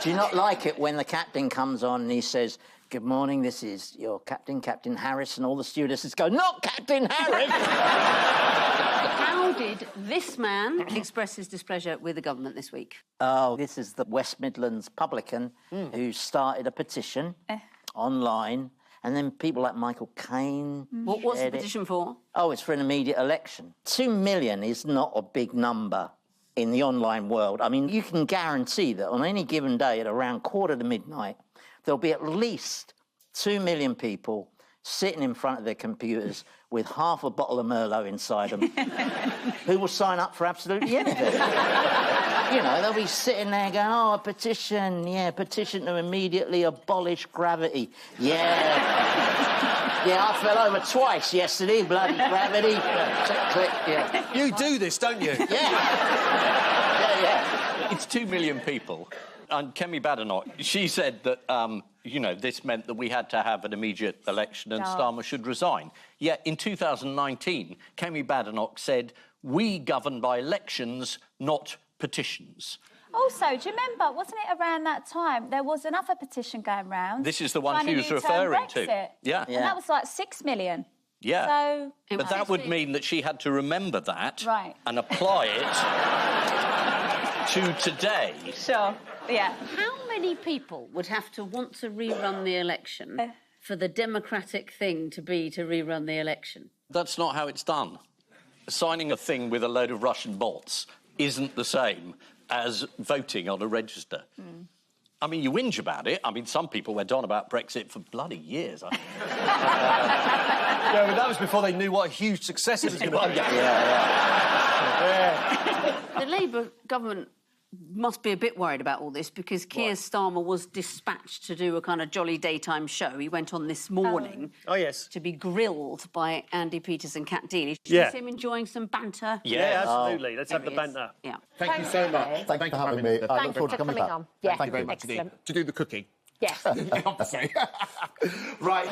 you not like it when the captain comes on and he says, good morning, this is your captain, Captain Harris, and all the stewardesses go, not Captain Harris! How did this man express his displeasure with the government this week? Oh, this is the West Midlands publican who started a petition online, and then people like Michael Caine... What's the petition for? Oh, it's for an immediate election. 2 million is not a big number in the online world. I mean, you can guarantee that on any given day at around 1:45, there'll be at least 2 million people sitting in front of their computers with half a bottle of Merlot inside them who will sign up for absolutely anything. You know, they'll be sitting there going, oh, a petition, petition to immediately abolish gravity. Yeah, I fell over twice yesterday, bloody gravity. Click, yeah. You do this, don't you? Yeah. It's 2 million people. And Kemi Badenoch, she said that, you know, this meant that we had to have an immediate election and Starmer should resign. Yet in 2019, Kemi Badenoch said, we govern by elections, not petitions. Also, do you remember, wasn't it around that time, there was another petition going round? This is the one she was referring to. Yeah. And that was like 6 million. Yeah. So... But that would mean that she had to remember that and apply it to today. Sure, yeah. How many people would have to want to rerun the election for the democratic thing to be to rerun the election? That's not how it's done. Signing a thing with a load of Russian bots isn't the same as voting on a register. I mean, you whinge about it. I mean, some people went on about Brexit for bloody years. Yeah, but that was before they knew what a huge success it was going to be. The Labour government must be a bit worried about all this because Keir Starmer was dispatched to do a kind of jolly daytime show. He went on this morning to be grilled by Andy Peters and Kat Deely. Did you see him enjoying some banter? Yeah, absolutely. Let's have the banter. Yeah. Thank you so much. Thank you for having me. I look forward to coming back. Yeah, Thank you very much indeed. To do the cooking. Yes. Obviously. Right.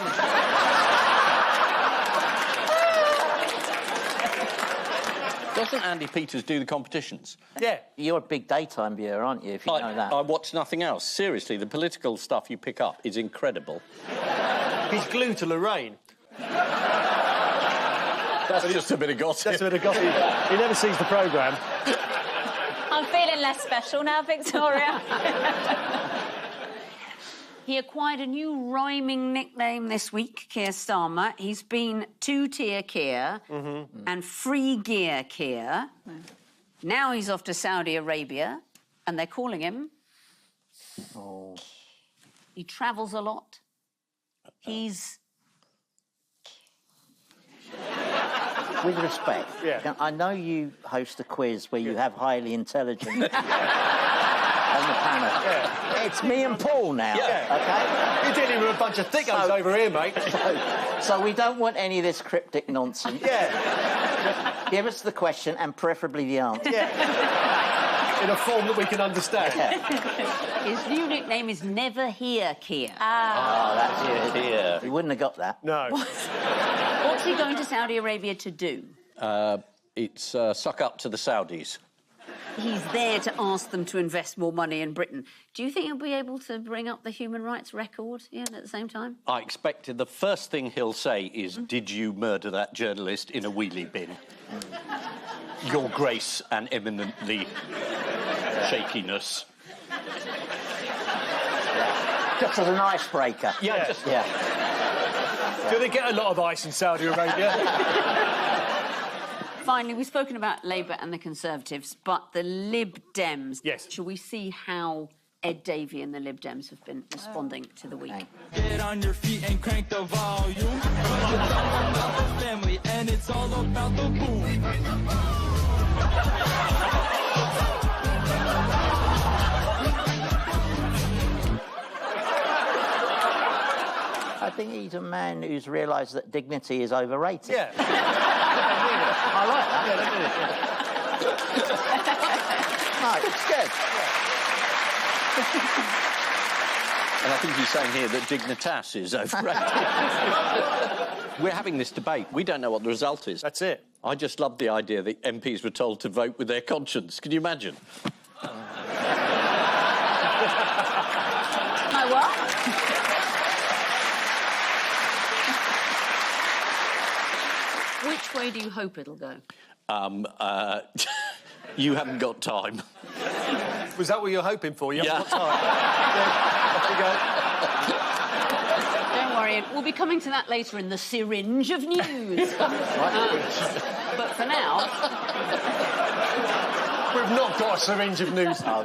Doesn't Andy Peters do the competitions? Yeah. You're a big daytime viewer, aren't you, if you know that? I watch nothing else. Seriously, the political stuff you pick up is incredible. He's glued to Lorraine. That's just a bit of gossip. That's a bit of gossip. He never sees the programme. I'm feeling less special now, Victoria. He acquired a new rhyming nickname this week, Keir Starmer. He's been two-tier Keir and free-gear Keir. Now he's off to Saudi Arabia, and they're calling him... He travels a lot. He's... With respect, I know you host a quiz where you have highly intelligent on the panel. It's me and Paul now. Yeah. Okay. You're dealing with a bunch of thickos over here, mate. So we don't want any of this cryptic nonsense. Yeah. Give us the question and preferably the answer. Yeah. In a form that we can understand. His new nickname is Never Here, Keir. Oh, that's it. Here. You wouldn't have got that. No. What's he going to Saudi Arabia to do? It's suck up to the Saudis. He's there to ask them to invest more money in Britain. Do you think he'll be able to bring up the human rights record at the same time? I expected the first thing he'll say is, did you murder that journalist in a wheelie bin? Your Grace and eminently shakiness. Just as an icebreaker. Yeah. Do they get a lot of ice in Saudi Arabia? Finally, we've spoken about Labour and the Conservatives, but the Lib Dems. Yes. Shall we see how Ed Davey and the Lib Dems have been responding to the week? Get on your feet and crank the volume. It's all about the family and it's all about the boom. I think he's a man who's realised that dignity is overrated. Yeah. I like that. No, it's good. And I think he's saying here that dignitas is overrated. We're having this debate. We don't know what the result is. That's it. I just love the idea that MPs were told to vote with their conscience. Can you imagine? My what? Which way do you hope it'll go? You haven't got time. Was that what you were hoping for? You haven't got time. Don't worry, we'll be coming to that later in the syringe of news. But for now... We've not got a syringe of news. Oh,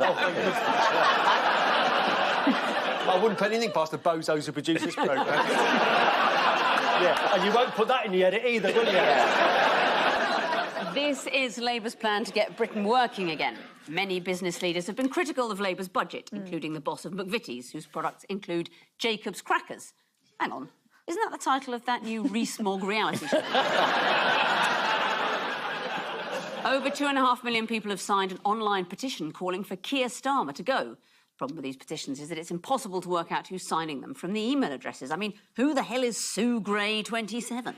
I wouldn't put anything past the bozos who produce this programme. Yeah, and you won't put that in the edit either, will you? This is Labour's plan to get Britain working again. Many business leaders have been critical of Labour's budget, including the boss of McVitie's, whose products include Jacob's Crackers. Hang on, isn't that the title of that new Rees-Mogg reality show? Over 2.5 million people have signed an online petition calling for Keir Starmer to go. The problem with these petitions is that it's impossible to work out who's signing them from the email addresses. I mean, who the hell is Sue Gray 27?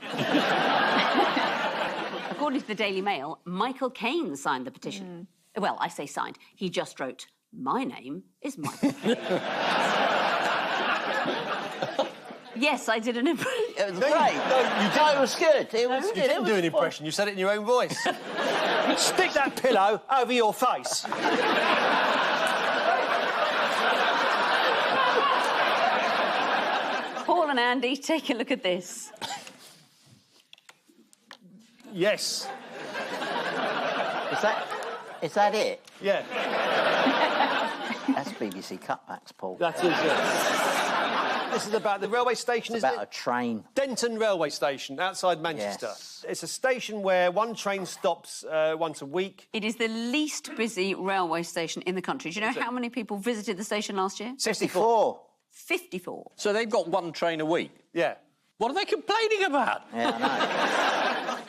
According to the Daily Mail, Michael Caine signed the petition. Well, I say signed. He just wrote, "My name is Michael Caine." Yes, I did an impression. It was great. No, it was good. It was You good. didn't do an impression. You said it in your own voice. Stick that pillow over your face. Paul and Andy, take a look at this. Yes. Is that it? Yeah. That's BBC cutbacks, Paul. That is it. This is about the railway station, It's isn't about it? a train. Denton railway station outside Manchester. Yes. It's a station where one train stops once a week. It is the least busy railway station in the country. Do you know how many people visited the station last year? 64. 54. So they've got one train a week? Yeah. What are they complaining about? Yeah, I know.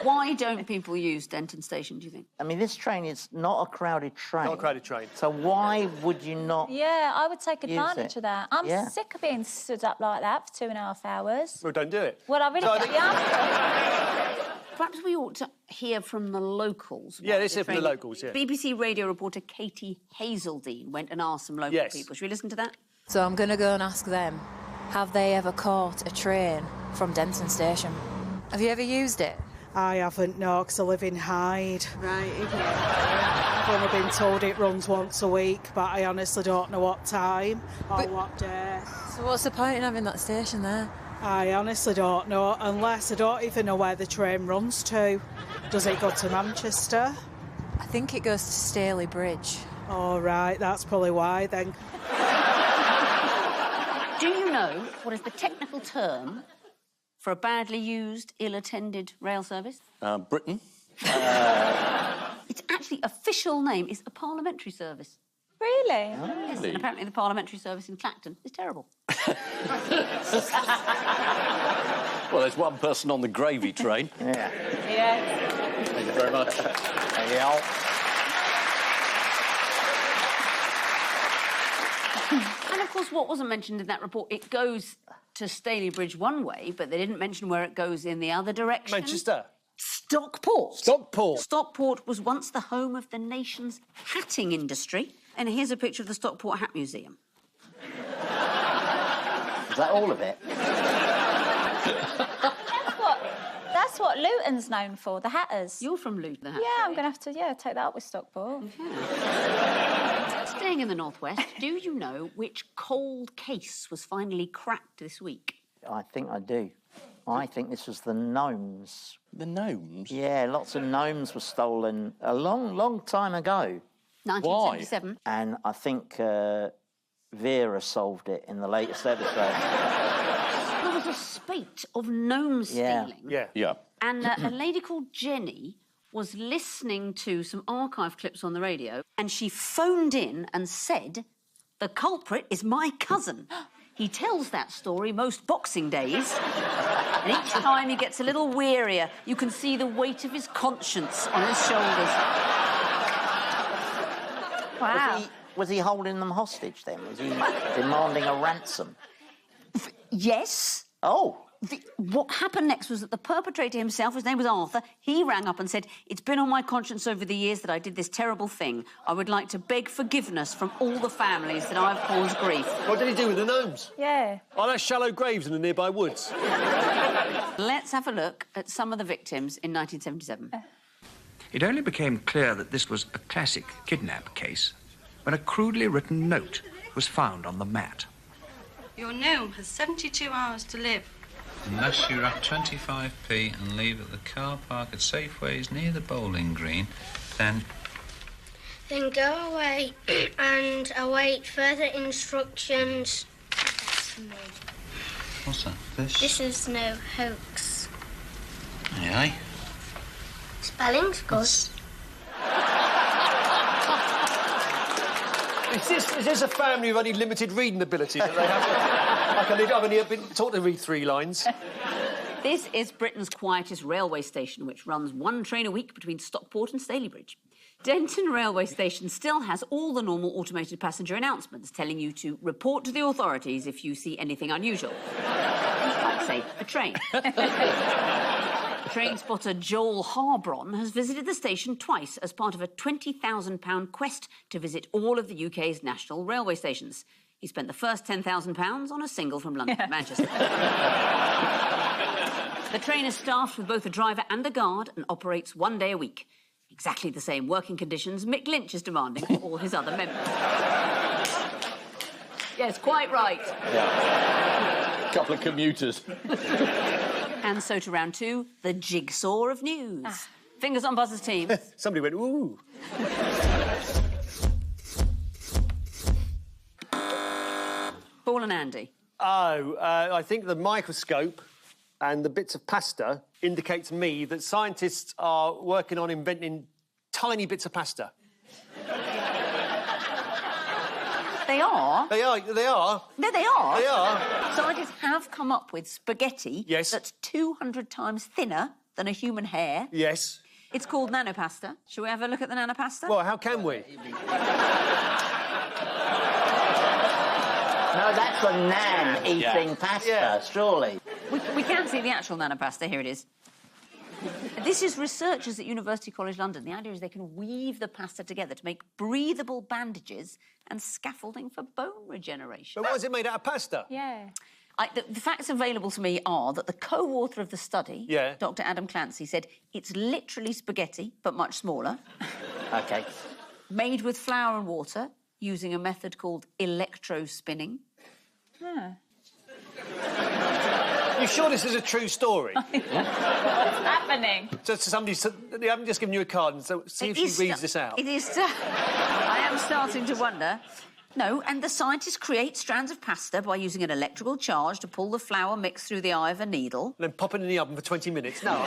Why don't people use Denton Station, do you think? I mean, this train is not a crowded train. Not a crowded train. So why would you not... Yeah, I would take Use advantage it. of that. I'm Yeah. sick of being stood up like that for 2.5 hours. Well, don't do it. Well, I really So I think think- Perhaps we ought to hear from the locals. Yeah, let's while hear from the training. locals, yeah. BBC radio reporter Katie Hazeldine went and asked some local Yes. people. Should we listen to that? So I'm going to go and ask them, have they ever caught a train from Denton Station? Have you ever used it? I haven't, no, because I live in Hyde. Right, okay. I've only been told it runs once a week, but I honestly don't know what time or what day. So what's the point in having that station there? I honestly don't know, unless I don't even know where the train runs to. Does it go to Manchester? I think it goes to Staley Bridge. Oh, right, that's probably why then. Do you know what is the technical term for a badly used, ill-attended rail service? Britain? Its actually official name is a parliamentary service. Really? Yes, and apparently the parliamentary service in Clacton is terrible. Well, there's one person on the gravy train. Yeah. Yeah. Thank you very much. And of course, what wasn't mentioned in that report, it goes to Stalybridge one way, but they didn't mention where it goes in the other direction. Manchester. Stockport. Stockport. Stockport was once the home of the nation's hatting industry. And here's a picture of the Stockport Hat Museum. Is that all of it? That's what Luton's known for, the Hatters. You're from Luton, the Hatters. Yeah, I'm going to have to, take that up with Stockport. Staying in the northwest, do you know which cold case was finally cracked this week? I think I do. I think this was the gnomes. The gnomes? Yeah, lots of gnomes were stolen a long, long time ago. 1977. And I think Vera solved it in the latest episode. There was a spate of gnome stealing. Yeah. And a lady called Jenny was listening to some archive clips on the radio, and she phoned in and said, "The culprit is my cousin." He tells that story most Boxing Days, and each time he gets a little wearier. You can see the weight of his conscience on his shoulders. Wow. Was he holding them hostage then? Was he demanding a ransom? Yes. Oh. What happened next was that the perpetrator himself, his name was Arthur, he rang up and said, "It's been on my conscience over the years that I did this terrible thing. I would like to beg forgiveness from all the families that I've caused grief." What did he do with the gnomes? Yeah. Oh, that's shallow graves in the nearby woods. Let's have a look at some of the victims in 1977. It only became clear that this was a classic kidnap case when a crudely written note was found on the mat. Your gnome has 72 hours to live. Unless you wrap 25p and leave at the car park at Safeways near the bowling green, then go away and await further instructions. What's that? This is no hoax. Aye, aye. Spelling's good. Is this a family of only limited reading ability that they have? I've only been taught to read 3 lines. This is Britain's quietest railway station, which runs 1 train a week between Stockport and Stalybridge. Denton railway station still has all the normal automated passenger announcements telling you to report to the authorities if you see anything unusual. Like, say, a train. Train spotter Joel Harbron has visited the station twice as part of a £20,000 quest to visit all of the UK's national railway stations. He spent the first £10,000 on a single from London to Manchester. The train is staffed with both a driver and a guard and operates 1 day a week. Exactly the same working conditions Mick Lynch is demanding for all his other members. Yes, quite right. Yeah. A couple of commuters. And so to round 2, the jigsaw of news. Fingers on buzzers, team. Somebody went, ooh. Paul and Andy. I think the microscope and the bits of pasta indicate to me that scientists are working on inventing tiny bits of pasta. They are? They are. No, they are. They are. Scientists have come up with spaghetti that's 200 times thinner than a human hair. Yes. It's called nanopasta. Shall we have a look at the nanopasta? Well, how can we? No, that's a nan eating pasta, surely. We can see the actual nanopasta. Here it is. This is researchers at University College London. The idea is they can weave the pasta together to make breathable bandages and scaffolding for bone regeneration. But what is it made out of pasta? Yeah. The facts available to me are that the co-author of the study, Dr. Adam Clancy, said it's literally spaghetti, but much smaller. OK. Made with flour and water, using a method called electrospinning. You sure this is a true story? What's happening? Just they haven't just given you a card and so see if she reads this out. It is. I am starting to wonder. No, and the scientists create strands of pasta by using an electrical charge to pull the flour mix through the eye of a needle. And then pop it in the oven for 20 minutes. No,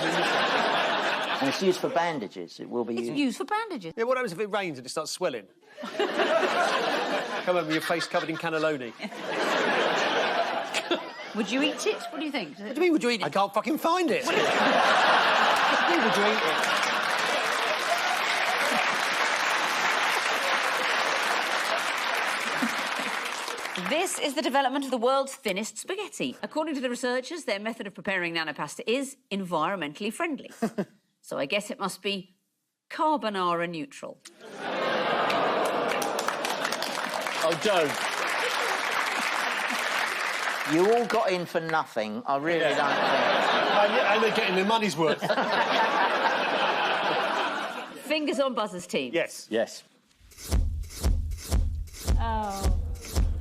And it's used for bandages. It will be It's used for bandages. Yeah, what happens if it rains and it starts swelling? Come on with your face covered in cannelloni. Would you eat it? What do you think? What do you mean, would you eat it? I can't fucking find it. What do you mean, would you eat it? This is the development of the world's thinnest spaghetti. According to the researchers, their method of preparing nanopasta is environmentally friendly. So I guess it must be carbonara neutral. Oh, don't. You all got in for nothing. I really don't think. And they're getting their money's worth. Fingers on buzzers, team. Yes. Yes. Oh,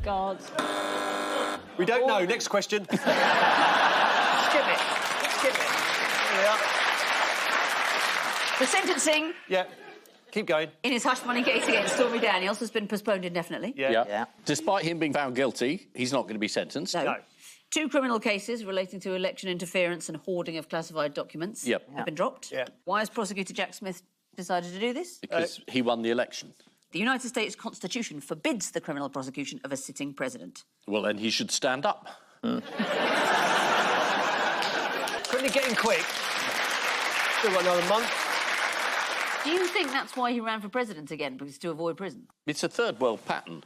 God. We don't know. Next question. Skip it. Skip it. There we are. The sentencing Yeah. Keep going. in his hush money case against Stormy Daniels has been postponed indefinitely. Yeah. Despite him being found guilty, he's not going to be sentenced. No. 2 criminal cases relating to election interference and hoarding of classified documents have been dropped. Yeah. Why has prosecutor Jack Smith decided to do this? Because he won the election. The United States Constitution forbids the criminal prosecution of a sitting president. Well, then he should stand up. Couldn't he get in quick? Still got another month. Do you think that's why he ran for president again, because to avoid prison? It's a third world pattern.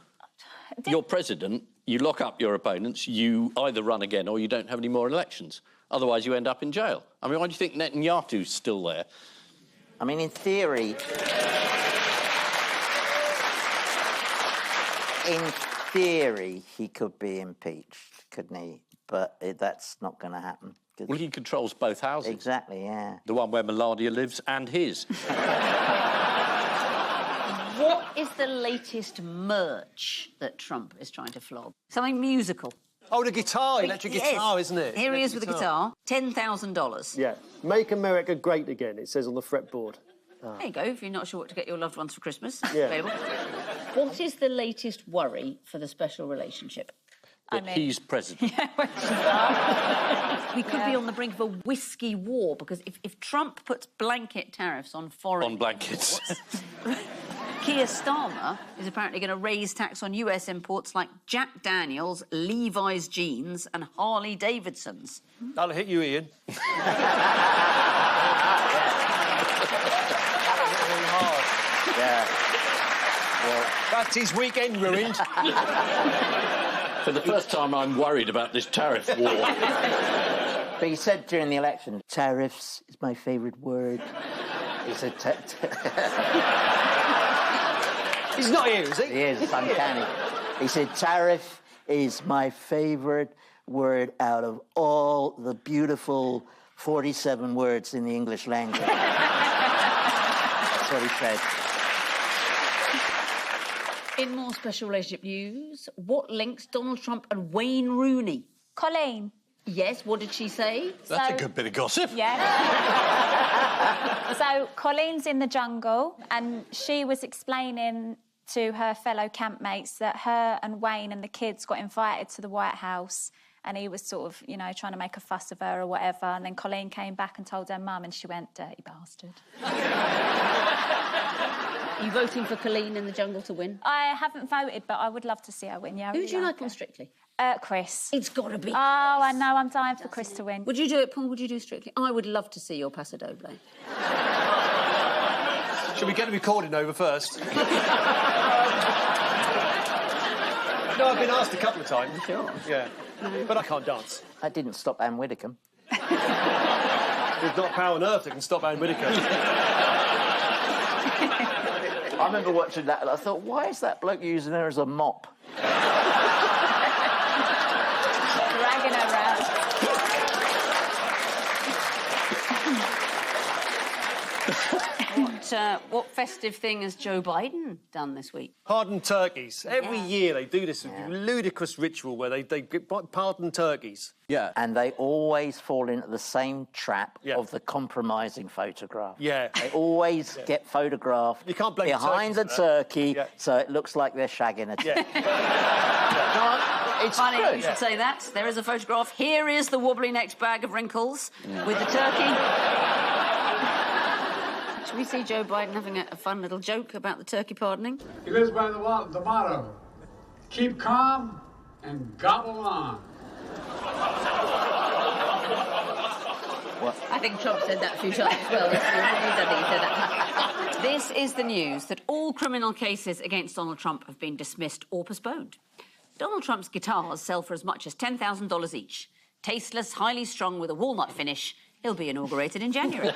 You're president, you lock up your opponents, you either run again or you don't have any more elections. Otherwise, you end up in jail. I mean, why do you think Netanyahu's still there? I mean, in theory... In theory, he could be impeached, couldn't he? But that's not going to happen. Well, he controls both houses. Exactly, yeah. The one where Melania lives and his. What is the latest merch that Trump is trying to flog? Something musical. Oh, the guitar, electric guitar, isn't it? Here he is with the guitar. $10,000. Yeah. Make America great again, it says on the fretboard. There you go, if you're not sure what to get your loved ones for Christmas. Yeah. Available. What is the latest worry for the special relationship? That he's president. We could be on the brink of a whiskey war, because if Trump puts blanket tariffs on foreign... On blankets. Keir Starmer is apparently going to raise tax on US imports like Jack Daniels, Levi's jeans and Harley Davidsons. I'll hit you, Ian. Yeah. Well, that's his weekend ruined. For the first time, I'm worried about this tariff war. But he said during the election, tariffs is my favourite word. He said... He's not here, is he? He is, it's uncanny. He said, tariff is my favourite word out of all the beautiful 47 words in the English language. That's what he said. In more special relationship news, what links Donald Trump and Wayne Rooney? Colleen. Yes, what did she say? That's a good bit of gossip. Yeah. So Colleen's in the jungle and she was explaining to her fellow campmates that her and Wayne and the kids got invited to the White House and he was sort of, you know, trying to make a fuss of her or whatever, and then Colleen came back and told her mum and she went, dirty bastard. Are you voting for Colleen in the jungle to win? I haven't voted, but I would love to see her win, yeah. Who do you like on Strictly? Chris. It's got to be. Oh, I know, I'm dying for Chris to win. Would you do it, Paul? Would you do Strictly? I would love to see your Paso Doble. Should we get the recording over first? No, I've been asked a couple of times. Sure. Yeah. But I can't dance. That didn't stop Anne Widdecombe. There's not power on earth that can stop Anne Widdecombe. I remember watching that and I thought, why is that bloke using her as a mop? Dragging her around. What festive thing has Joe Biden done this week? Pardon turkeys. Every year they do this ludicrous ritual where they pardon turkeys. Yeah. And they always fall into the same trap of the compromising photograph. Yeah. They always get photographed You can't blame behind the turkey, so it looks like they're shagging a turkey. It's funny you should say that. There is a photograph. Here is the wobbly-necked bag of wrinkles with the turkey. we see Joe Biden having a fun little joke about the turkey pardoning? He lives by the motto, keep calm and gobble on. I think Trump said that a few times as well. I think he said that. This is the news that all criminal cases against Donald Trump have been dismissed or postponed. Donald Trump's guitars sell for as much as $10,000 each. Tasteless, highly strung with a walnut finish, he'll be inaugurated in January.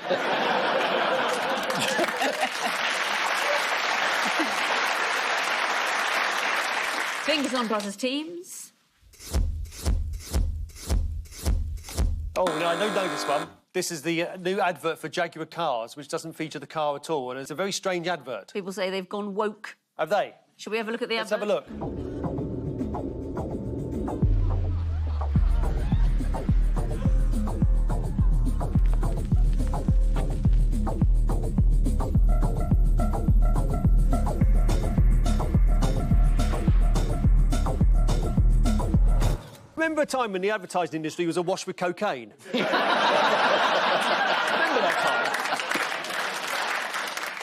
Fingers on Brothers teams. Oh, no, I don't know this one. This is the new advert for Jaguar cars, which doesn't feature the car at all, and it's a very strange advert. People say they've gone woke. Have they? Shall we have a look at the Let's advert? have a look. Remember a time when the advertising industry was awash with cocaine? Remember that time?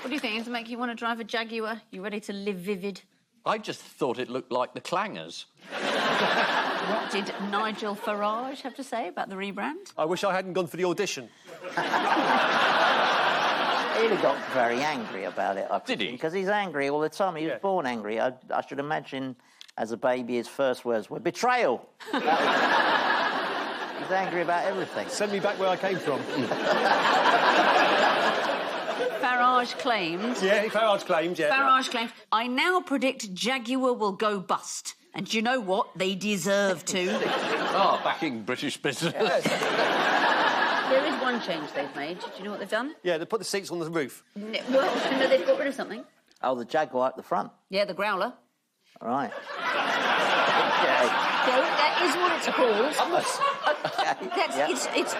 What do you think? Does it make you want to drive a Jaguar? You ready to live vivid? I just thought it looked like the Clangers. What did Nigel Farage have to say about the rebrand? I wish I hadn't gone for the audition. He got very angry about it. Did he? Because he's angry all the time. He was born angry. I should imagine, as a baby, his first words were betrayal. He's angry about everything. Send me back where I came from. Farage claimed... Yeah, Farage claimed, yeah. Farage claimed, I now predict Jaguar will go bust. And do you know what? They deserve to. Oh, backing British business. There is one change they've made. Do you know what they've done? Yeah, they put the seats on the roof. Well, no, they've got rid of something. Oh, the Jaguar at the front. Yeah, the Growler. All right. So that is what it's called. That's, Yeah. it's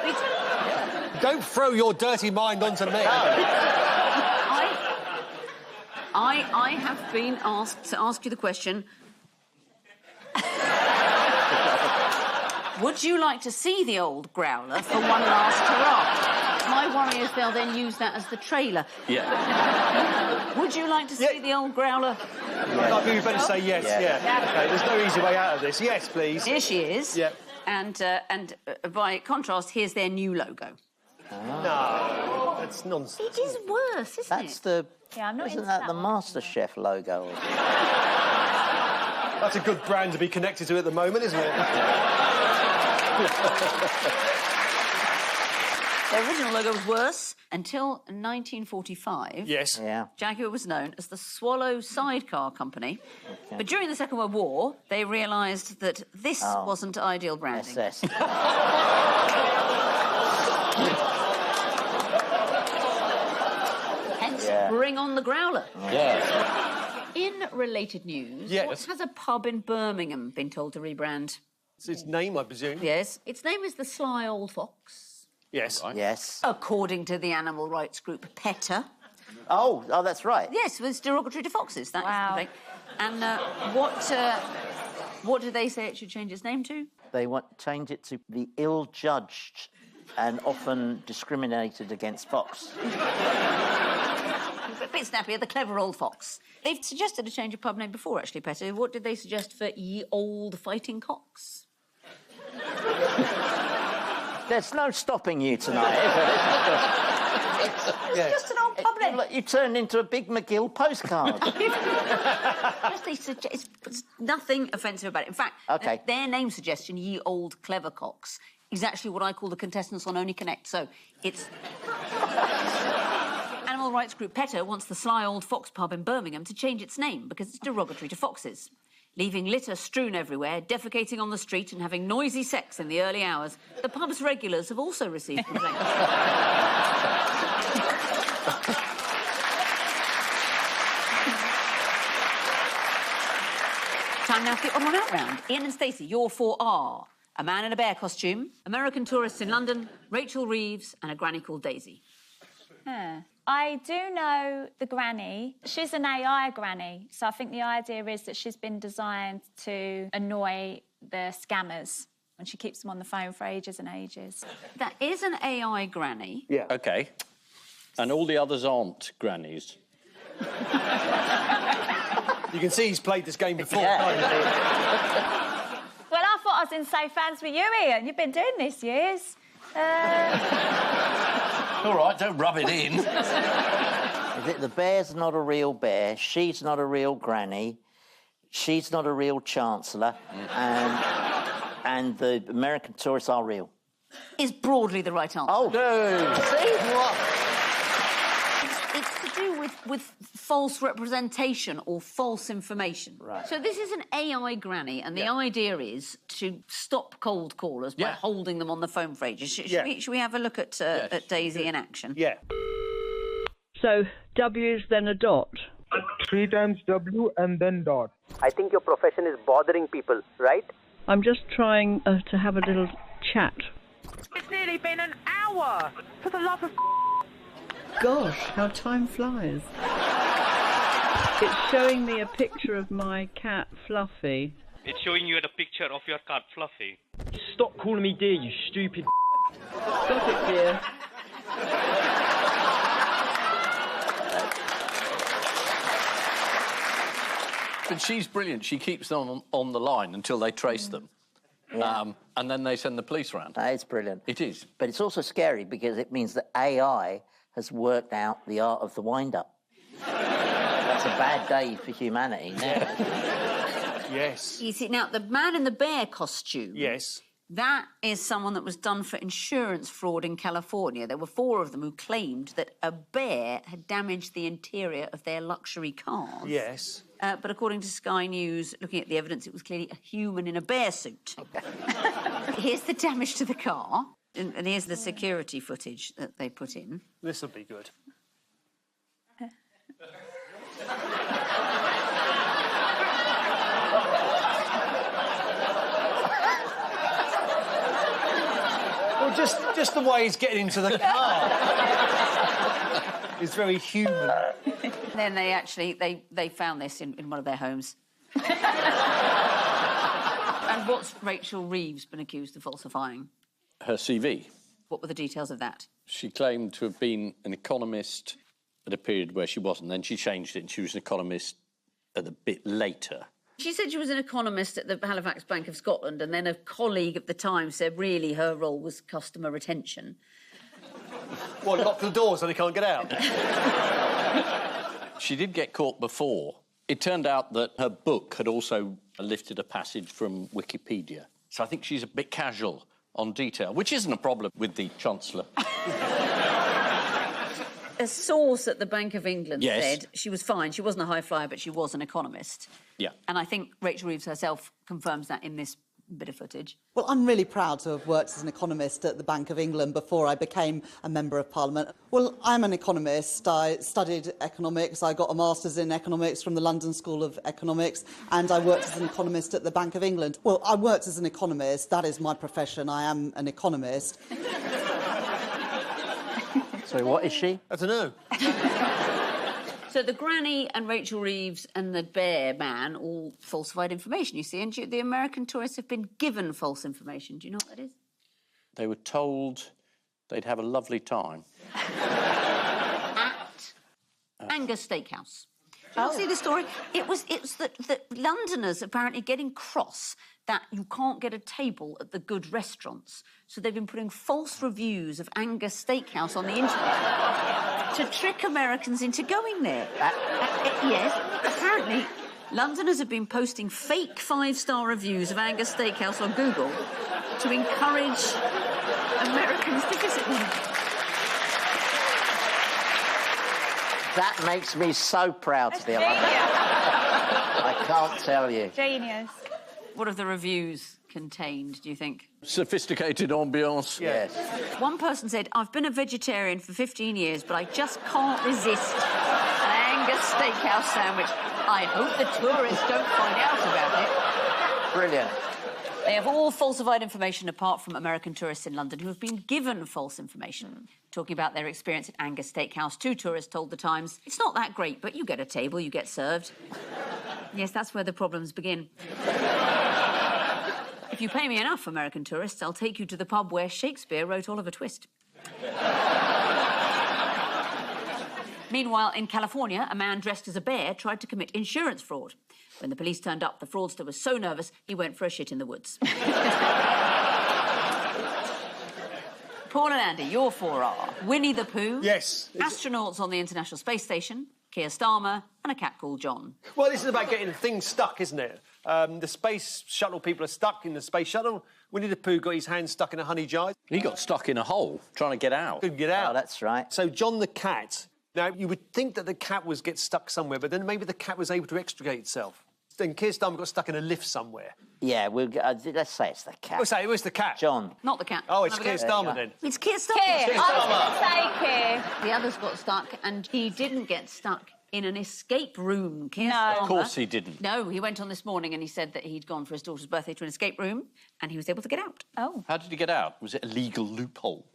Don't throw your dirty mind onto me. I have been asked to ask you the question. Would you like to see the old Growler for one last hurrah? My worry is they'll then use that as the trailer. Yeah. Would you like to see the old Growler? I think you better say yes, yeah. Okay, there's no easy way out of this. Yes, please. Here she is. Yeah. And by contrast, here's their new logo. No, that's nonsense. It is worse, isn't That's it? the... Yeah, I'm not Isn't into that that the one. MasterChef logo? That's a good brand to be connected to at the moment, isn't it? The original logo was worse until 1945. Yes. Yeah. Jaguar was known as the Swallow Sidecar Company. But during the Second World War, they realised that this wasn't ideal branding. SS. Hence, Yeah. bring on the Growler. Yes. In related news, Yes. what has a pub in Birmingham been told to rebrand? It's its name, I presume. Yes. Its name is the Sly Old Fox. Yes. Yes. According to the animal rights group PETA. Oh, that's right. Yes, it was derogatory to foxes. That is the thing. And what do they say it should change its name to? They want to change it to the ill-judged and often discriminated against fox. A bit snappier, the clever old fox. They've suggested a change of pub name before, actually, PETA. What did they suggest for Ye Old Fighting Cocks? There's no stopping you tonight, is there? It's just an old pub name. Look, you turned into a big McGill postcard. It's nothing offensive about it. In fact, their name suggestion, Ye Old Clever Cocks, is actually what I call the contestants on Only Connect. So it's... Animal rights group PETA wants the Sly Old Fox pub in Birmingham to change its name because it's derogatory to foxes. Leaving litter strewn everywhere, defecating on the street and having noisy sex in the early hours, the pub's regulars have also received complaints. Time now for the odd one out round. Ian and Stacey, your four are a man in a bear costume, American tourists in London, Rachel Reeves and a granny called Daisy. I do know the granny. She's an AI granny, so I think the idea is that she's been designed to annoy the scammers, and she keeps them on the phone for ages and ages. That is an AI granny. Yeah. OK. And all the others aren't grannies. You can see he's played this game before. Well, I thought I was in safe hands with you, Ian. You've been doing this years. All right, don't rub it in. The bear's not a real bear, she's not a real granny, she's not a real chancellor, and the American tourists are real. Is broadly the right answer. Oh, no. See? What? It's to do with false representation or false information. Right. So this is an AI granny, and the idea is to stop cold callers by holding them on the phone for ages. Should we have a look at Daisy in action? Yeah. So, W is then a dot. 3 times W and then dot. I think your profession is bothering people, right? I'm just trying to have a little chat. It's nearly been an hour! For the love of... Gosh, how time flies. It's showing me a picture of my cat, Fluffy. It's showing you the picture of your cat, Fluffy. Stop calling me dear, you stupid... Stop it, dear. But she's brilliant. She keeps them on the line until they trace them. Yeah. And then they send the police around. That is brilliant. It is. But it's also scary because it means that AI has worked out the art of the wind-up. That's a bad day for humanity now. Yes. You see, now, the man in the bear costume... Yes. That is someone that was done for insurance fraud in California. There were 4 of them who claimed that a bear had damaged the interior of their luxury cars. Yes. But according to Sky News, looking at the evidence, it was clearly a human in a bear suit. Here's the damage to the car, and here's the security footage that they put in. This will be good. Well, just the way he's getting into the car. It's very human. Then they actually they found this in one of their homes. And what's Rachel Reeves been accused of falsifying? Her CV. What were the details of that? She claimed to have been an economist at a period where she wasn't. Then she changed it and she was an economist at a bit later. She said she was an economist at the Halifax Bank of Scotland, and then a colleague at the time said really her role was customer retention. Well, lock the doors so they can't get out. She did get caught before. It turned out that her book had also lifted a passage from Wikipedia. So I think she's a bit casual on detail, which isn't a problem with the Chancellor. A source at the Bank of England Yes. said she was fine. She wasn't a high flyer, but she was an economist. Yeah. And I think Rachel Reeves herself confirms that in this bit of footage. Well, I'm really proud to have worked as an economist at the Bank of England before I became a Member of Parliament. Well, I'm an economist. I studied economics. I got a Master's in economics from the London School of Economics, and I worked as an economist at the Bank of England. Well, I worked as an economist. That is my profession. I am an economist. Sorry, what is she? I don't know. So the granny and Rachel Reeves and the bear man all falsified information, you see, and the American tourists have been given false information. Do you know what that is? They were told they'd have a lovely time. At Angus Steakhouse. Do you not see the story? It was that Londoners apparently getting cross that you can't get a table at the good restaurants. So they've been putting false reviews of Angus Steakhouse on the internet to trick Americans into going there. Yes, apparently Londoners have been posting fake 5-star reviews of Angus Steakhouse on Google to encourage Americans to visit them. That makes me so proud to be alive. I can't tell you. Genius. What have the reviews contained, do you think? Sophisticated ambiance. Yes. One person said, I've been a vegetarian for 15 years, but I just can't resist an Angus Steakhouse sandwich. I hope the tourists don't find out about it. Brilliant. They have all falsified information apart from American tourists in London who have been given false information. Talking about their experience at Angus Steakhouse, 2 tourists told The Times, it's not that great, but you get a table, you get served. Yes, that's where the problems begin. If you pay me enough, American tourists, I'll take you to the pub where Shakespeare wrote Oliver Twist. Meanwhile, in California, a man dressed as a bear tried to commit insurance fraud. When the police turned up, the fraudster was so nervous he went for a shit in the woods. Paul and Andy, your 4 are Winnie the Pooh. Yes. Astronauts on the International Space Station, Keir Starmer, and a cat called John. Well, this is about getting things stuck, isn't it? The space shuttle people are stuck in the space shuttle. Winnie the Pooh got his hand stuck in a honey jar. He got stuck in a hole trying to get out. Couldn't get out. Oh, that's right. So John the cat. Now, you would think that the cat was get stuck somewhere, but then maybe the cat was able to extricate itself. Then Keir Starmer got stuck in a lift somewhere. Yeah, let's say it's the cat. We'll say it was the cat. John. Not the cat. Oh, it's Keir Starmer then. It's Keir Starmer. Keir. I was going to say Keir. The others got stuck, and he didn't get stuck in an escape room. Keir No. Starmer. Of course he didn't. No, he went on this morning and he said that he'd gone for his daughter's birthday to an escape room, and he was able to get out. Oh. How did he get out? Was it a legal loophole?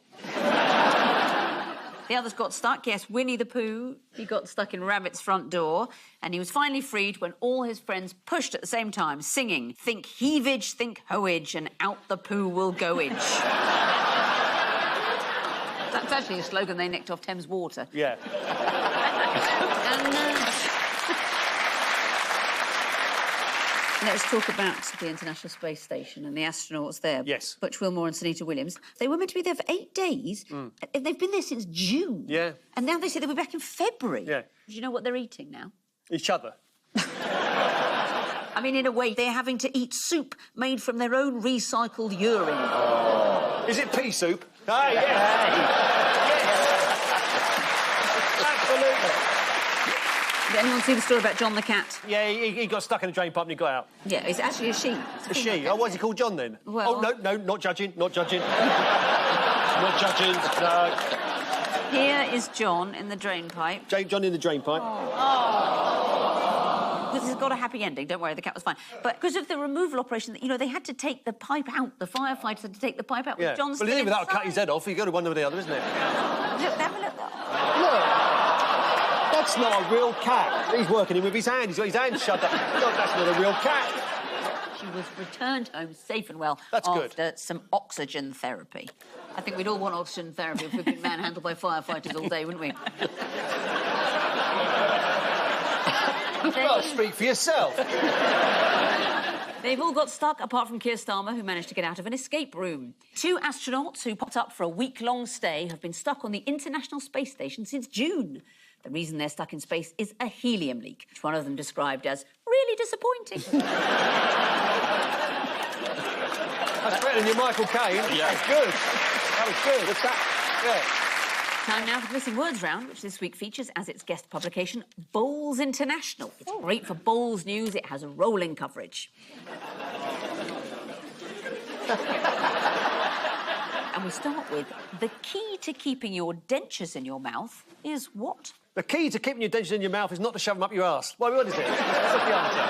The others got stuck, yes. Winnie the Pooh, he got stuck in Rabbit's front door, and he was finally freed when all his friends pushed at the same time, singing, "Think heavage, think hoage, and out the poo will goage." That's actually a slogan they nicked off Thames Water. Yeah. Let's talk about the International Space Station and the astronauts there. Yes. Butch Wilmore and Sunita Williams. They were meant to be there for 8 days. They've been there since June. Yeah. And now they say they'll be back in February. Yeah. Do you know what they're eating now? Each other. I mean, in a way, they're having to eat soup made from their own recycled urine. Oh. Is it pea soup? Ah, yes. Yes. Absolutely. Did anyone see the story about John the cat? Yeah, he got stuck in a drain pipe and he got out. Yeah, it's actually a she. A she? Oh, what's he called, John, then? Well... Oh, no, not judging, not judging. Not judging, no. Here is John in the drain pipe. John in the drain pipe. This has got a happy ending, don't worry, the cat was fine. But because of the removal operation, you know, they had to take the pipe out. The firefighters had to take the pipe out with John's. Well, without cut his head off, you go to one or the other, isn't it? Look, have a look. Look! That's not a real cat. He's working him with his hand. He's got his hand shut up. No, that's not a real cat. She was returned home safe and well That's after some oxygen therapy. I think we'd all want oxygen therapy if we'd been manhandled by firefighters all day, wouldn't we? Well, speak for yourself. They've all got stuck, apart from Keir Starmer, who managed to get out of an escape room. 2 astronauts who popped up for a week-long stay have been stuck on the International Space Station since June. The reason they're stuck in space is a helium leak, which one of them described as really disappointing. That's better than your Michael Caine. Yeah. That's good. That was good. What's that? Yeah. Time now for the Missing Words round, which this week features as its guest publication Bowls International. It's great for bowls news. It has a rolling coverage. And we start with the key to keeping your dentures in your mouth is what? The key to keeping your dentures in your mouth is not to shove them up your arse. What is it? What's the answer?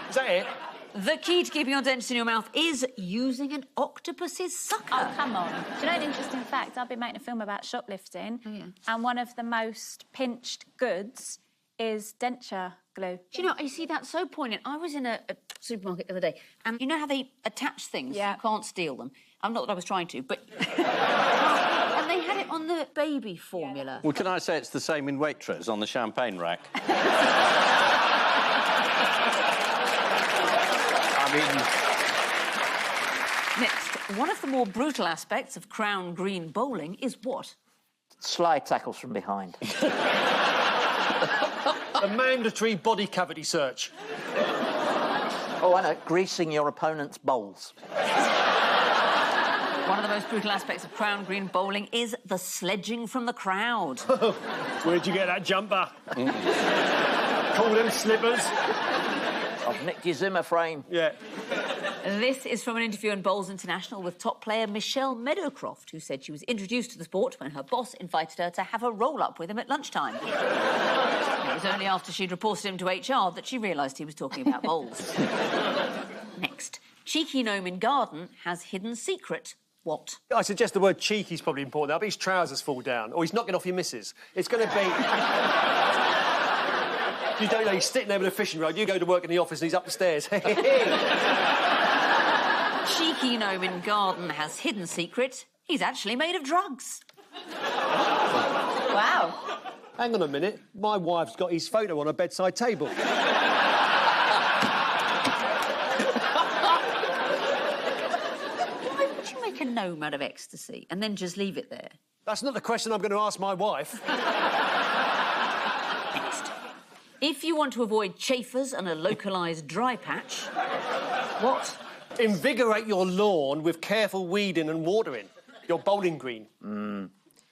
Is that it? The key to keeping your dentures in your mouth is using an octopus's sucker. Oh, come on. Do you know an interesting fact? I've been making a film about shoplifting, and one of the most pinched goods is denture glue. Do you know, I see that so poignant. I was in a supermarket the other day, and you know how they attach things? Yeah. You can't steal them. Not that I was trying to, but... And they had it on the baby formula. Well, can I say it's the same in Waitrose on the champagne rack? Next, one of the more brutal aspects of Crown Green bowling is what? Slide tackles from behind. A mandatory body cavity search. Oh, I know. Greasing your opponent's bowls. One of the most brutal aspects of Crown Green bowling is the sledging from the crowd. Where'd you get that jumper? Call them slippers. I've nicked your Zimmer frame. Yeah. This is from an interview in Bowls International with top player Michelle Meadowcroft, who said she was introduced to the sport when her boss invited her to have a roll-up with him at lunchtime. It was only after she'd reported him to HR that she realised he was talking about bowls. Next, cheeky gnome in garden has hidden secret. What? I suggest the word cheeky's probably important. I bet his trousers fall down, or he's knocking off your missus. It's going to be... You don't know, he's sitting there with a fishing rod, you go to work in the office and he's up the stairs. Cheeky gnome in garden has hidden secret. He's actually made of drugs. Wow. Hang on a minute. My wife's got his photo on her bedside table. Why would you make a gnome out of ecstasy and then just leave it there? That's not the question I'm going to ask my wife. Next. If you want to avoid chafers and a localised dry patch, what? Invigorate your lawn with careful weeding and watering. Your bowling green.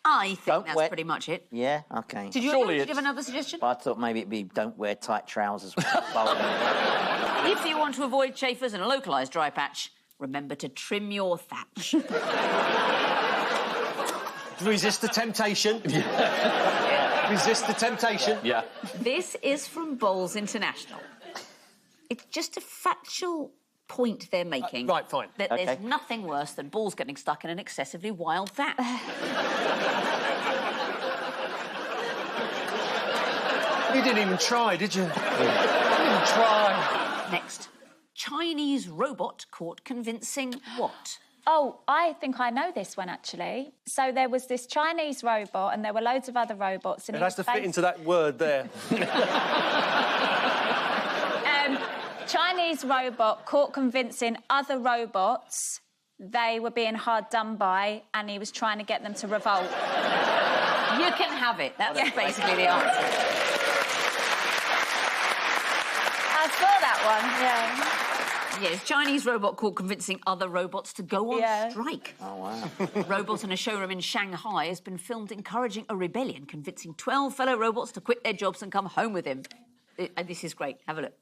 I think that's pretty much it. Yeah, OK. Did you have another suggestion? I thought maybe it'd be don't wear tight trousers. If you want to avoid chafers and a localised dry patch, remember to trim your thatch. Resist the temptation. Yeah. Resist the temptation. Yeah. This is from Bowls International. It's just a factual point they're making. Right, fine. That there's nothing worse than balls getting stuck in an excessively wild thatch. You didn't even try, did you? You didn't even try. Next. Chinese robot caught convincing what? Oh, I think I know this one, actually. So there was this Chinese robot and there were loads of other robots. And it has to fit into that word there. Chinese robot caught convincing other robots they were being hard done by and he was trying to get them to revolt. You can have it. That's basically the answer. I saw that one, yeah. Yes, Chinese robot caught convincing other robots to go on strike. Oh, wow. Robot in a showroom in Shanghai has been filmed encouraging a rebellion, convincing 12 fellow robots to quit their jobs and come home with him. This is great. Have a look.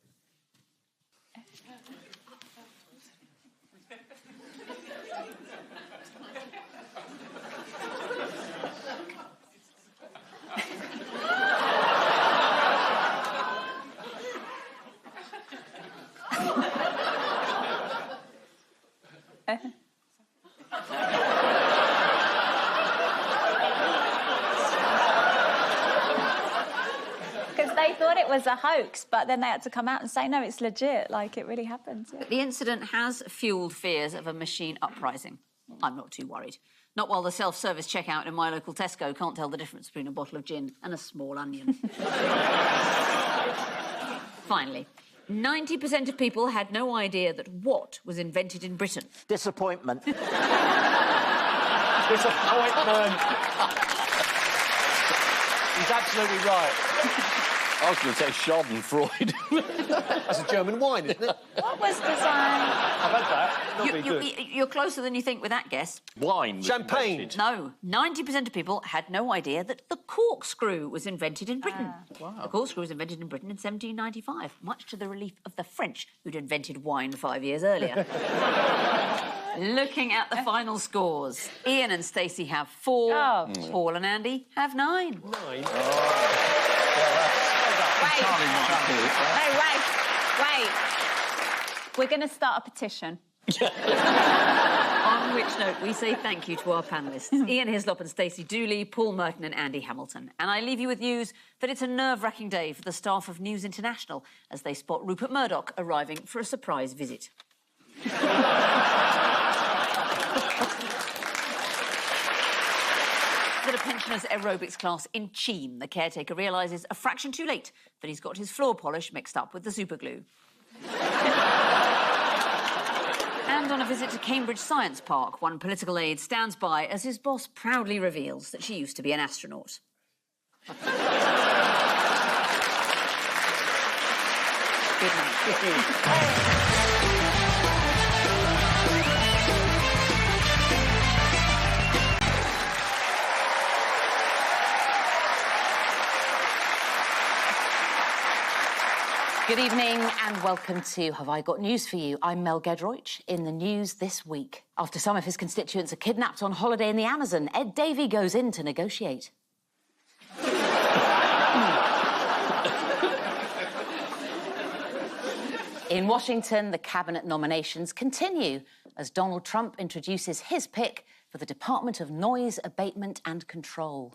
Because they thought it was a hoax, but then they had to come out and say, no, it's legit, like, it really happened. Yeah. The incident has fuelled fears of a machine uprising. I'm not too worried. Not while the self-service checkout in my local Tesco can't tell the difference between a bottle of gin and a small onion. Finally, 90% of people had no idea that what was invented in Britain. Disappointment. Disappointment. He's absolutely right. I was going to say Schadenfreude. That's a German wine, isn't it? What was designed? I've had that. Not very good. You're closer than you think with that guess. Wine was Champagne. invented. No, 90% of people had no idea that the corkscrew was invented in Britain. Wow. The corkscrew was invented in Britain in 1795, much to the relief of the French, who'd invented wine 5 years earlier. Looking at the final scores, Ian and Stacey have 4, Paul and Andy have 9. 9? Wait. We're going to start a petition. On which note, we say thank you to our panellists, Ian Hislop and Stacey Dooley, Paul Merton and Andy Hamilton. And I leave you with news that it's a nerve-wracking day for the staff of News International as they spot Rupert Murdoch arriving for a surprise visit. At a pensioners' aerobics class in Cheam, the caretaker realises a fraction too late that he's got his floor polish mixed up with the superglue. And on a visit to Cambridge Science Park, one political aide stands by as his boss proudly reveals that she used to be an astronaut. Good night. Good evening and welcome to Have I Got News For You? I'm Mel Giedroyc. In the news this week, after some of his constituents are kidnapped on holiday in the Amazon, Ed Davey goes in to negotiate. In Washington, the cabinet nominations continue as Donald Trump introduces his pick for the Department of Noise Abatement and Control.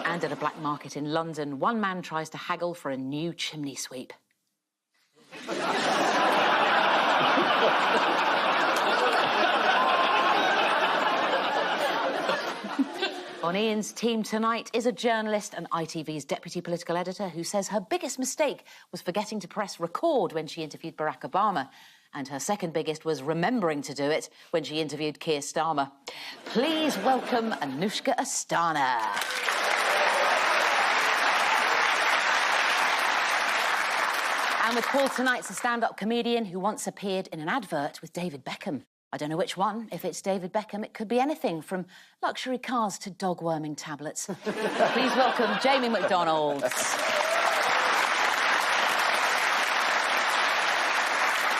And at a black market in London, one man tries to haggle for a new chimney sweep. On Ian's team tonight is a journalist and ITV's deputy political editor who says her biggest mistake was forgetting to press record when she interviewed Barack Obama. And her second biggest was remembering to do it when she interviewed Keir Starmer. Please welcome Anushka Astana. And with Paul tonight's a stand-up comedian who once appeared in an advert with David Beckham. I don't know which one. If it's David Beckham, it could be anything from luxury cars to dog-worming tablets. Please welcome Jamie McDonald.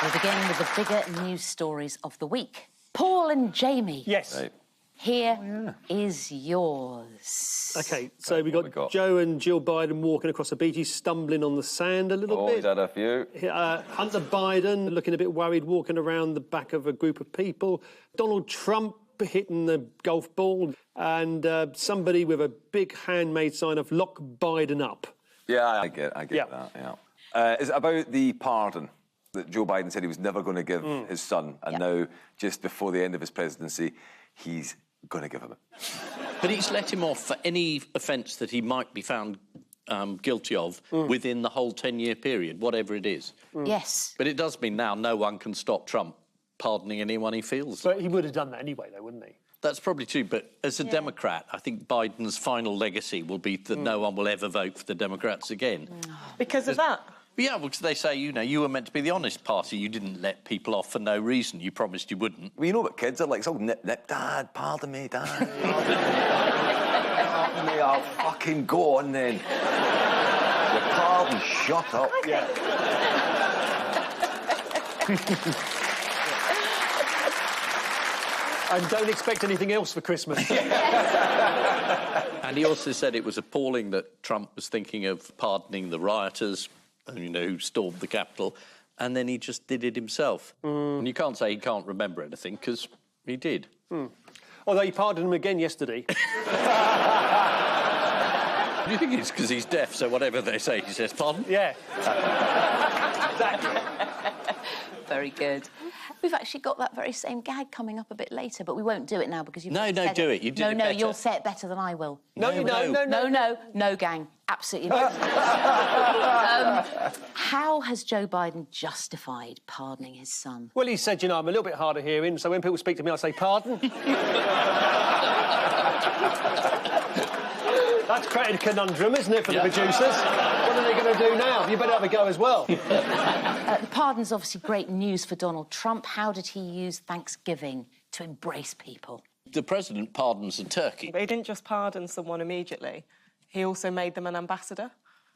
We'll begin with the bigger news stories of the week. Paul and Jamie. Yes. Right. Here is yours. OK, so we got Joe and Jill Biden walking across the beach. He's stumbling on the sand a little bit. He's had a few. Hunter Biden looking a bit worried, walking around the back of a group of people. Donald Trump hitting the golf ball. And somebody with a big handmade sign of "Lock Biden Up." Yeah, I get that, yeah. Is it about the pardon that Joe Biden said he was never going to give his son, and now, just before the end of his presidency, he's going to give him it? But he's let him off for any offence that he might be found guilty of within the whole 10-year period, whatever it is. Yes. But it does mean now no one can stop Trump pardoning anyone he feels. But he would have done that anyway, though, wouldn't he? That's probably true, but as a Democrat, I think Biden's final legacy will be that no one will ever vote for the Democrats again. Because of that? Yeah, because they say, you know, you were meant to be the honest party. You didn't let people off for no reason. You promised you wouldn't. Well, you know what kids are like? It's all nip, nip. Dad, pardon me, Dad. Pardon me, I'll fucking go on then. Your pardon, shut up. Yeah. And don't expect anything else for Christmas. And he also said it was appalling that Trump was thinking of pardoning the rioters, you know, who stormed the Capitol, and then he just did it himself. And you can't say he can't remember anything, because he did. Although he pardoned him again yesterday. Do you think it's because he's deaf, so whatever they say, he says, pardon? Yeah. Very good. We've actually got that very same gag coming up a bit later, but we won't do it now because you've No, do it. You did it No, better. you'll say it better than I will. No, gang. Absolutely not. How has Joe Biden justified pardoning his son? Well, he said, you know, I'm a little bit hard of hearing, so when people speak to me, I say, pardon. That's created a conundrum, isn't it, for the producers? What are they going to do now? You better have a go as well. The pardon's obviously great news for Donald Trump. How did he use Thanksgiving to embrace people? The president pardons a turkey. But he didn't just pardon someone immediately. He also made them an ambassador.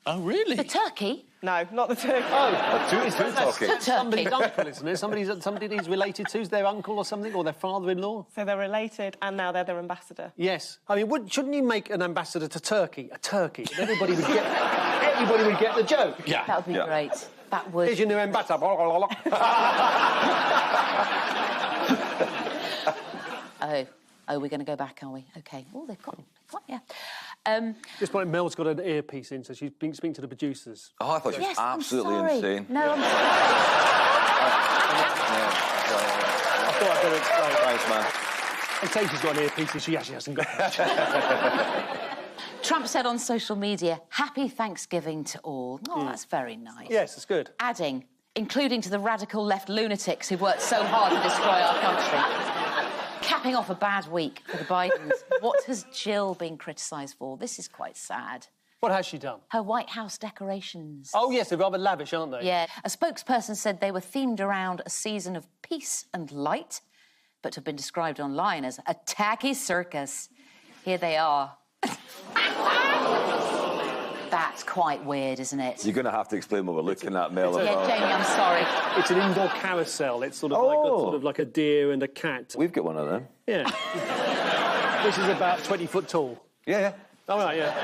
Oh, really? The turkey? No, not the turkey. It's turkey. Somebody's uncle, isn't it? Somebody he's related to, is their uncle or something, or their father-in-law? So they're related, and now they're their ambassador. Yes. I mean, shouldn't you make an ambassador to Turkey? A turkey. And everybody would get the joke. Yeah. That would be great. That would... Here's your new ambassador. Oh, we're going to go back, are we? OK. Oh, they've got him. Yeah. This point, Mel's got an earpiece in, so she's been speaking to the producers. Oh, I thought she was absolutely insane. No, I'm sorry. I thought I'd better explain. Thanks, man. I'd say she's got an earpiece, and she actually hasn't got much. Trump said on social media, "Happy Thanksgiving to all." Oh, that's very nice. Yes, it's good. Adding, including to the radical left lunatics who worked so hard to destroy our country. Capping off a bad week for the Bidens. What has Jill been criticised for? This is quite sad. What has she done? Her White House decorations. Oh, yes, they're rather lavish, aren't they? Yeah. A spokesperson said they were themed around a season of peace and light, but have been described online as a tacky circus. Here they are. That's quite weird, isn't it? You're going to have to explain what we're looking at, Mel. Yeah, Jamie, I'm sorry. It's an indoor carousel. It's sort of like a deer and a cat. We've got one of them. Yeah. This is about 20 foot tall. Yeah. All right, yeah.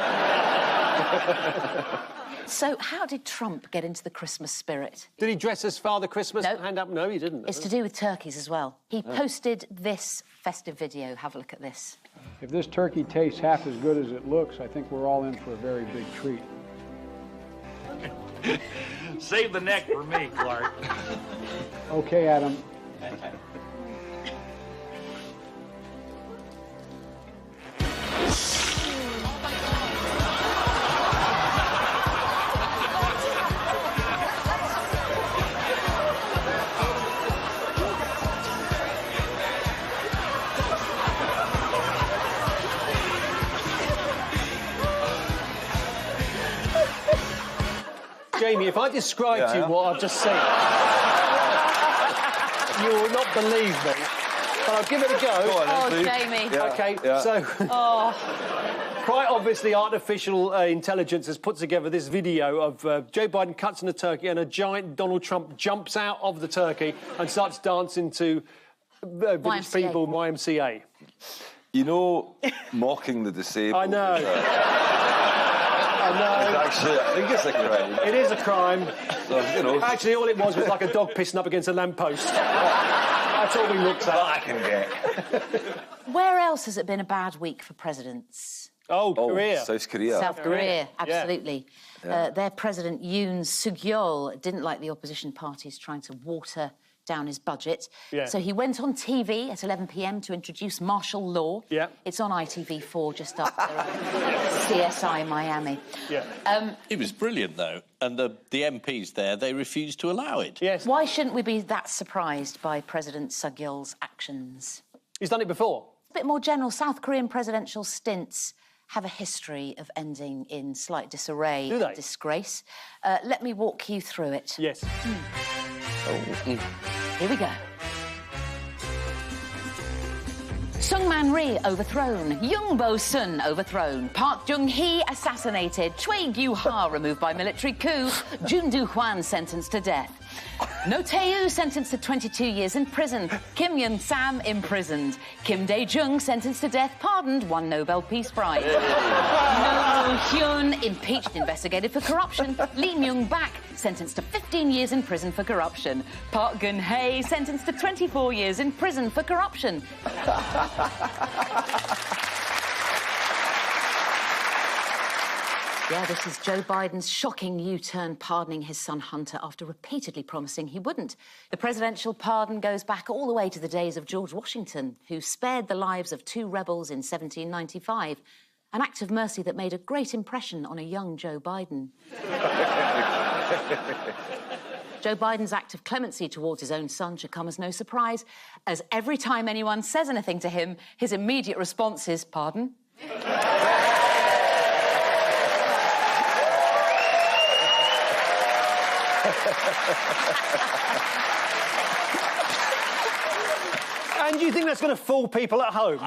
So, how did Trump get into the Christmas spirit? Did he dress as Father Christmas and hand up? No, he didn't. It's to do with turkeys as well. He posted this festive video. Have a look at this. If this turkey tastes half as good as it looks, I think we're all in for a very big treat. Save the neck for me, Clark. Okay, Adam. Jamie, if I describe to you what I've just seen, you will not believe me. But I'll give it a go. Go on, Oh, Jamie. Yeah. OK, Yeah. so... Oh. Quite obviously, artificial intelligence has put together this video of Joe Biden cuts in a turkey and a giant Donald Trump jumps out of the turkey and starts dancing to village YMCA. people, YMCA. You know, mocking the disabled. I know. I know. Actually, I think it's a crime. It is a crime. So, you know. Actually, all it was like a dog pissing up against a lamppost. That's all we looked at. I can get. Where else has it been a bad week for presidents? Oh, Korea. South Korea. South Korea, absolutely. Yeah. Their president, Yoon Suk-yeol, didn't like the opposition parties trying to water down his budget. Yeah. So he went on TV at 11 p.m. to introduce martial law. Yeah. It's on ITV4 just after CSI Miami. Yeah. It was brilliant, though. And the MPs there, they refused to allow it. Yes. Why shouldn't we be that surprised by President Suk-yeol's actions? He's done it before. A bit more general, South Korean presidential stints have a history of ending in slight disarray Do they? and disgrace. Let me walk you through it. Yes. Here we go. Sung Man-ri overthrown, Young Bo-sun overthrown, Park Jung-hee assassinated, Choi Gyu-ha removed by military coup, Jun Do-hwan sentenced to death. No Tae-yu sentenced to 22 years in prison, Kim Yun-sam imprisoned, Kim Dae-jung sentenced to death, pardoned, won Nobel Peace Prize. No Hyun impeached, investigated for corruption, Lee Myung-bak sentenced to 15 years in prison for corruption, Park Geun-hye sentenced to 24 years in prison for corruption. Yeah, this is Joe Biden's shocking U-turn pardoning his son Hunter after repeatedly promising he wouldn't. The presidential pardon goes back all the way to the days of George Washington, who spared the lives of 2 rebels in 1795, an act of mercy that made a great impression on a young Joe Biden. Joe Biden's act of clemency towards his own son should come as no surprise, as every time anyone says anything to him, his immediate response is, pardon? And you think that's going to fool people at home?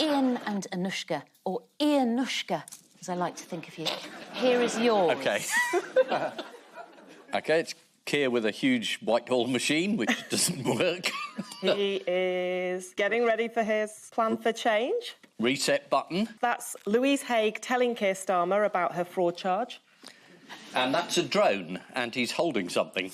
Ian and Anushka, or Ianushka, as I like to think of you. Here is yours. OK. OK, it's Keir with a huge Whitehall machine, which doesn't work. He is getting ready for his plan for change. Reset button. That's Louise Haigh telling Keir Starmer about her fraud charge. And that's a drone, and he's holding something.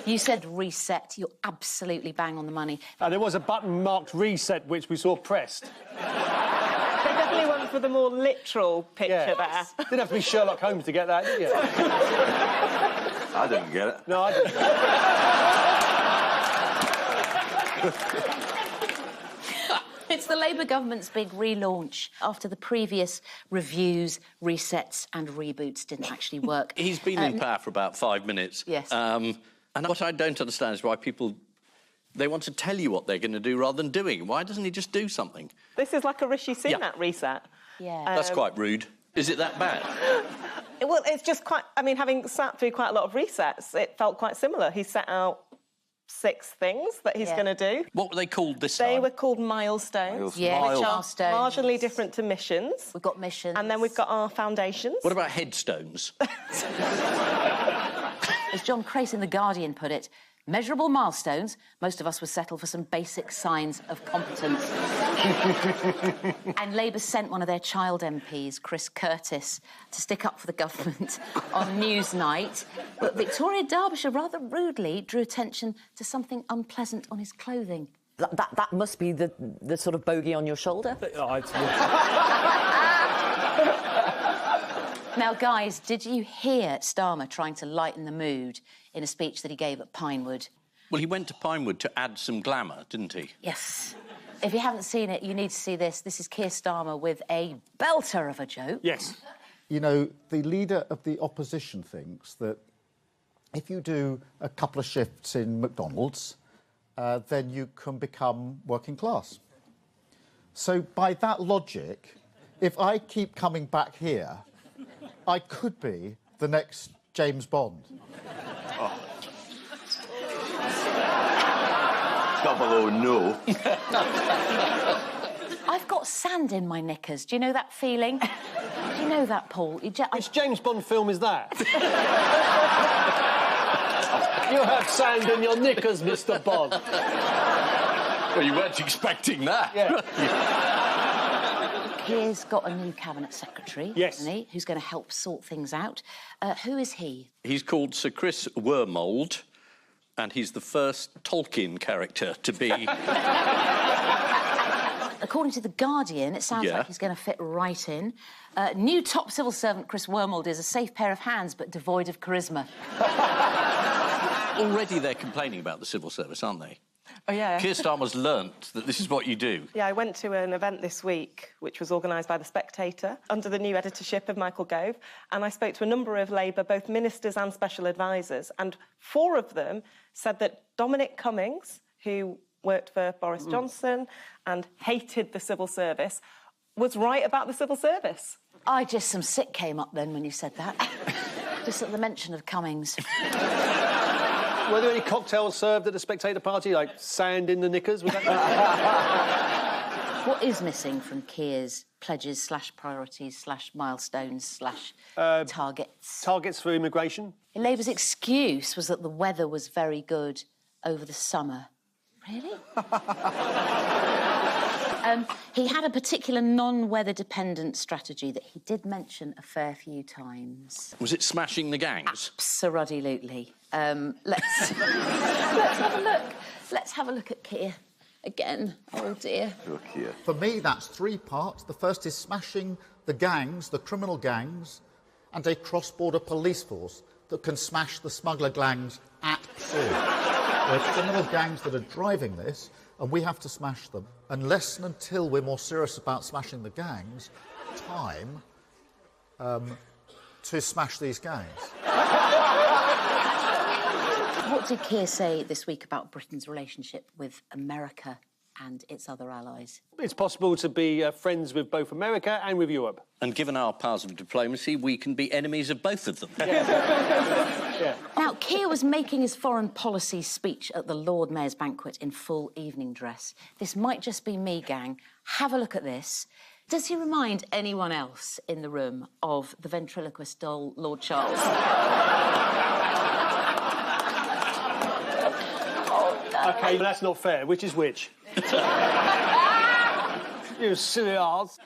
You said reset. You're absolutely bang on the money. There was a button marked reset, which we saw pressed. They definitely went for the more literal picture there. Didn't have to be Sherlock Holmes to get that, did you? I didn't get it. No, I didn't. It's the Labour government's big relaunch after the previous reviews, resets and reboots didn't actually work. He's been in power for about 5 minutes. Yes. And what I don't understand is why people... They want to tell you what they're going to do rather than doing. Why doesn't he just do something? This is like a Rishi Sunak reset. Yeah. That's quite rude. Is it that bad? Well, it's just quite... I mean, having sat through quite a lot of resets, it felt quite similar. He set out 6 things that he's going to do. What were they called this They time? were called milestones. Yeah, Milestones. Marginally different to missions. We've got missions. And then we've got our foundations. What about headstones? As John Crace in The Guardian put it, measurable milestones, most of us would settle for some basic signs of competence. And Labour sent one of their child MPs, Chris Curtis, to stick up for the government on Newsnight. But Victoria Derbyshire rather rudely drew attention to something unpleasant on his clothing. That must be the sort of bogey on your shoulder? Now, guys, did you hear Starmer trying to lighten the mood in a speech that he gave at Pinewood? Well, he went to Pinewood to add some glamour, didn't he? Yes. If you haven't seen it, you need to see this. This is Keir Starmer with a belter of a joke. Yes. You know, the leader of the opposition thinks that if you do a couple of shifts in McDonald's, then you can become working class. So by that logic, if I keep coming back here, I could be the next James Bond. Oh. 009. I've got sand in my knickers. Do you know that feeling? Do you know that, Paul? Which James Bond film is that? You have sand in your knickers, Mr. Bond. Well, you weren't expecting that. Yeah. Keir's got a new cabinet secretary, yes, hasn't he, who's going to help sort things out. Who is he? He's called Sir Chris Wormold, and he's the first Tolkien character to be... According to The Guardian, it sounds like he's going to fit right in. New top civil servant Chris Wormold is a safe pair of hands, but devoid of charisma. Already they're complaining about the civil service, aren't they? Oh, yeah. Keir Starmer's learnt that this is what you do. Yeah, I went to an event this week, which was organised by The Spectator, under the new editorship of Michael Gove, and I spoke to a number of Labour, both ministers and special advisers, and 4 of them said that Dominic Cummings, who worked for Boris Johnson and hated the civil service, was right about the civil service. Some sick came up then when you said that. Just at the mention of Cummings. Were there any cocktails served at the Spectator party, like sand in the knickers? Was that... What is missing from Keir's pledges / priorities / milestones / targets? Targets for immigration. Labour's excuse was that the weather was very good over the summer. Really? He had a particular non-weather dependent strategy that he did mention a fair few times. Was it smashing the gangs? Absolutely. Let's have a look. Let's have a look at Keir again. Oh dear. For me, that's 3 parts. The first is smashing the gangs, the criminal gangs, and a cross-border police force that can smash the smuggler gangs at sea. There are criminal gangs that are driving this, and we have to smash them. Unless and until we're more serious about smashing the gangs, time to smash these gangs. What did Keir say this week about Britain's relationship with America and its other allies? It's possible to be friends with both America and with Europe. And given our powers of diplomacy, we can be enemies of both of them. Yeah. Now, Keir was making his foreign policy speech at the Lord Mayor's banquet in full evening dress. This might just be me, gang. Have a look at this. Does he remind anyone else in the room of the ventriloquist doll, Lord Charles? OK, that's not fair. Which is which? You silly arse.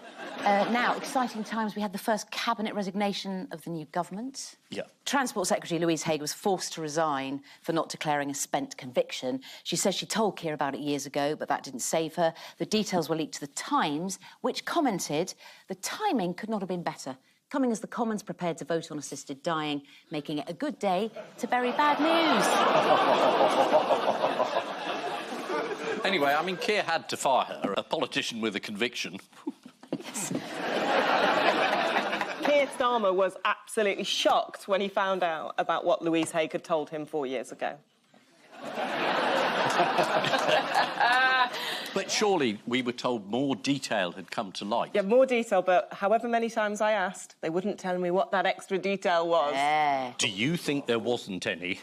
Now, exciting times. We had the first cabinet resignation of the new government. Yeah. Transport Secretary Louise Haigh was forced to resign for not declaring a spent conviction. She says she told Keir about it years ago, but that didn't save her. The details were leaked to The Times, which commented the timing could not have been better, coming as the Commons prepared to vote on assisted dying, making it a good day to bury bad news. Anyway, I mean, Keir had to fire her, a politician with a conviction. Yes. Keir Starmer was absolutely shocked when he found out about what Louise Haigh had told him 4 years ago. But surely we were told more detail had come to light. Yeah, more detail, but however many times I asked, they wouldn't tell me what that extra detail was. Yeah. Do you think there wasn't any?